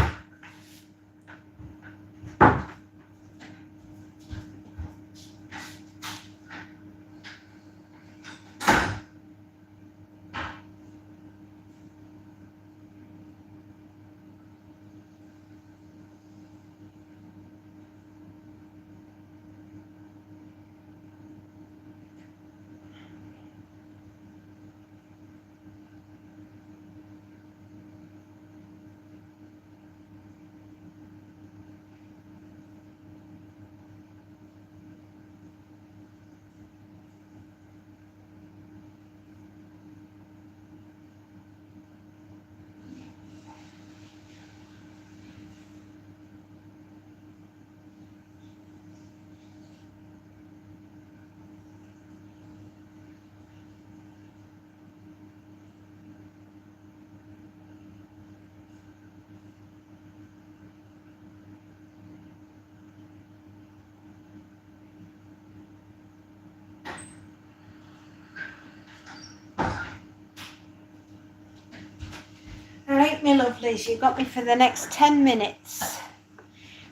Right, my lovelies, you've got me for the next 10 minutes.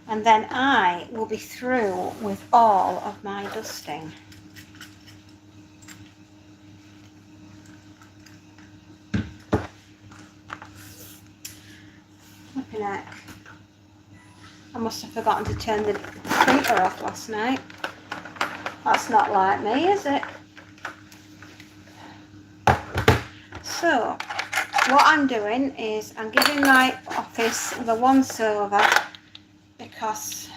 And then I will be through with all of my dusting. Flipping heck. I must have forgotten to turn the printer off last night. That's not like me, is it? So, what I'm doing is I'm giving my office the once over because,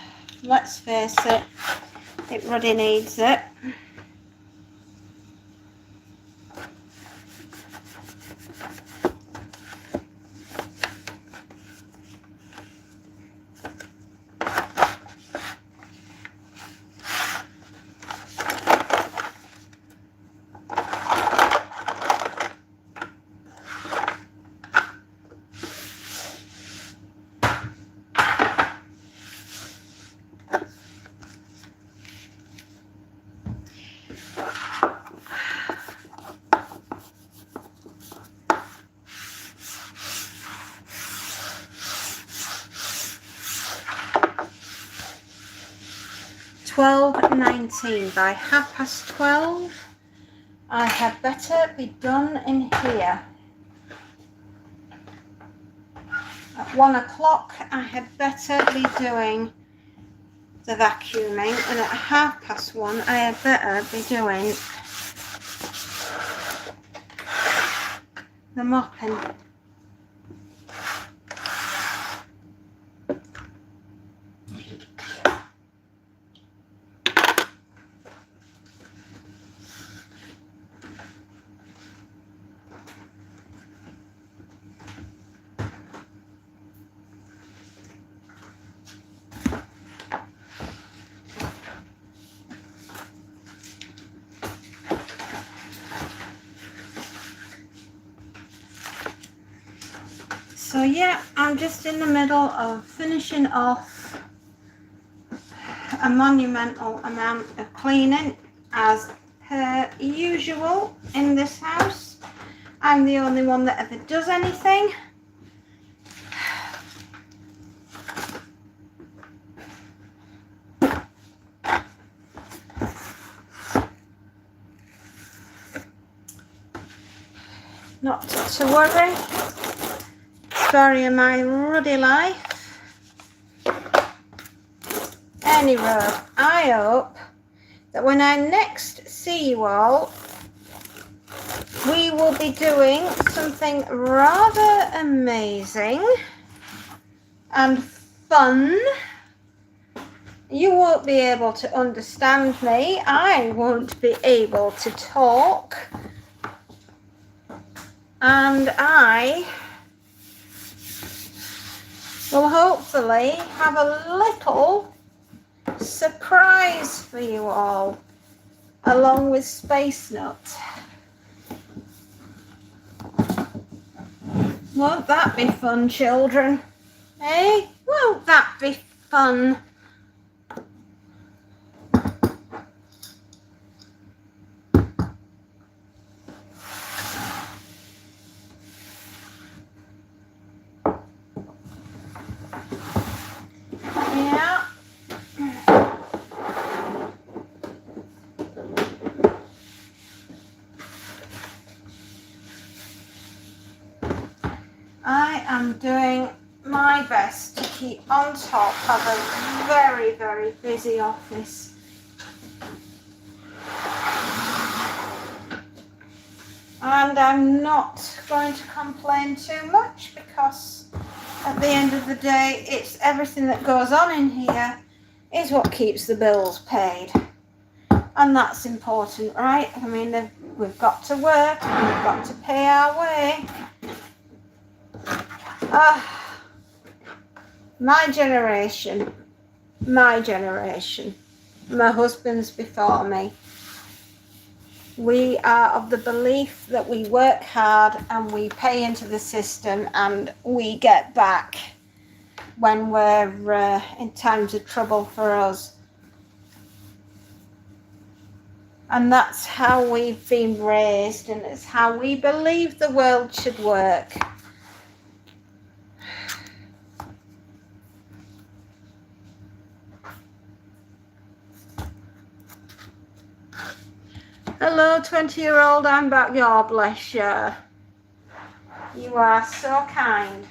let's face it, it really needs it. 11:19. By 12:30, I had better be done in here. At 1 o'clock, I had better be doing the vacuuming, and at 1:30, I had better be doing the mopping. So yeah, I'm just in the middle of finishing off a monumental amount of cleaning as per usual in this house. I'm the only one that ever does anything. Not to worry. Story of my ruddy life. Anyway, I hope that when I next see you all, we will be doing something rather amazing and fun. You won't be able to understand me. I won't be able to talk. And I will hopefully have a little surprise for you all, along with Space Nut. Won't that be fun, children? Eh? Won't that be fun? Yeah. I am doing my best to keep on top of a very, very busy office. And I'm not going to complain too much, because at the end of the day, it's everything that goes on in here is what keeps the bills paid. And that's important, right? I mean, we've got to work and we've got to pay our way. My generation, my husband's before me, we are of the belief that we work hard and we pay into the system and we get back when we're in times of trouble for us. And that's how we've been raised, and it's how we believe the world should work. Hello, 20-year-old, I'm back. God bless you. You are so kind.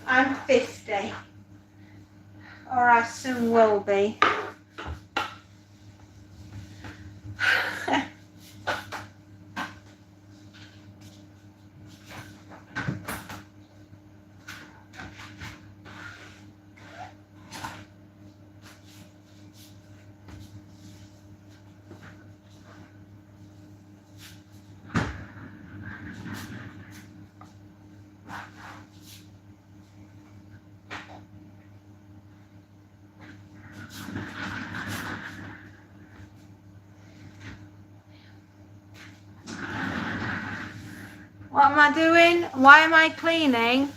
I'm 50. Or I soon will be. What am I doing? Why am I cleaning?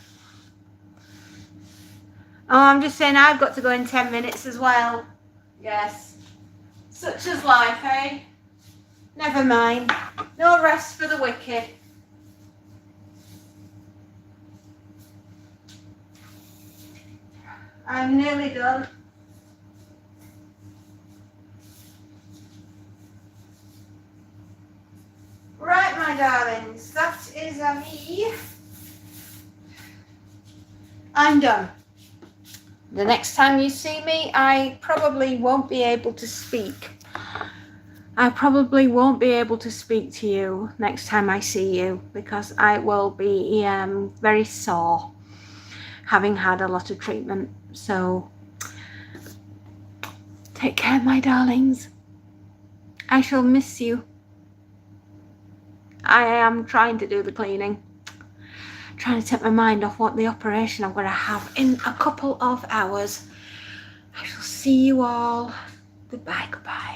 Oh, I'm just saying I've got to go in 10 minutes as well. Yes. Such is life, eh? Never mind. No rest for the wicked. I'm nearly done. darlings, that is me. I'm done. The next time you see me, I probably won't be able to speak. I probably won't be able to speak to you next time I see you because I will be very sore, having had a lot of treatment. So take care, my darlings. I shall miss you. I am trying to do the cleaning, trying to take my mind off what the operation I'm going to have in a couple of hours. I shall see you all. Goodbye, goodbye.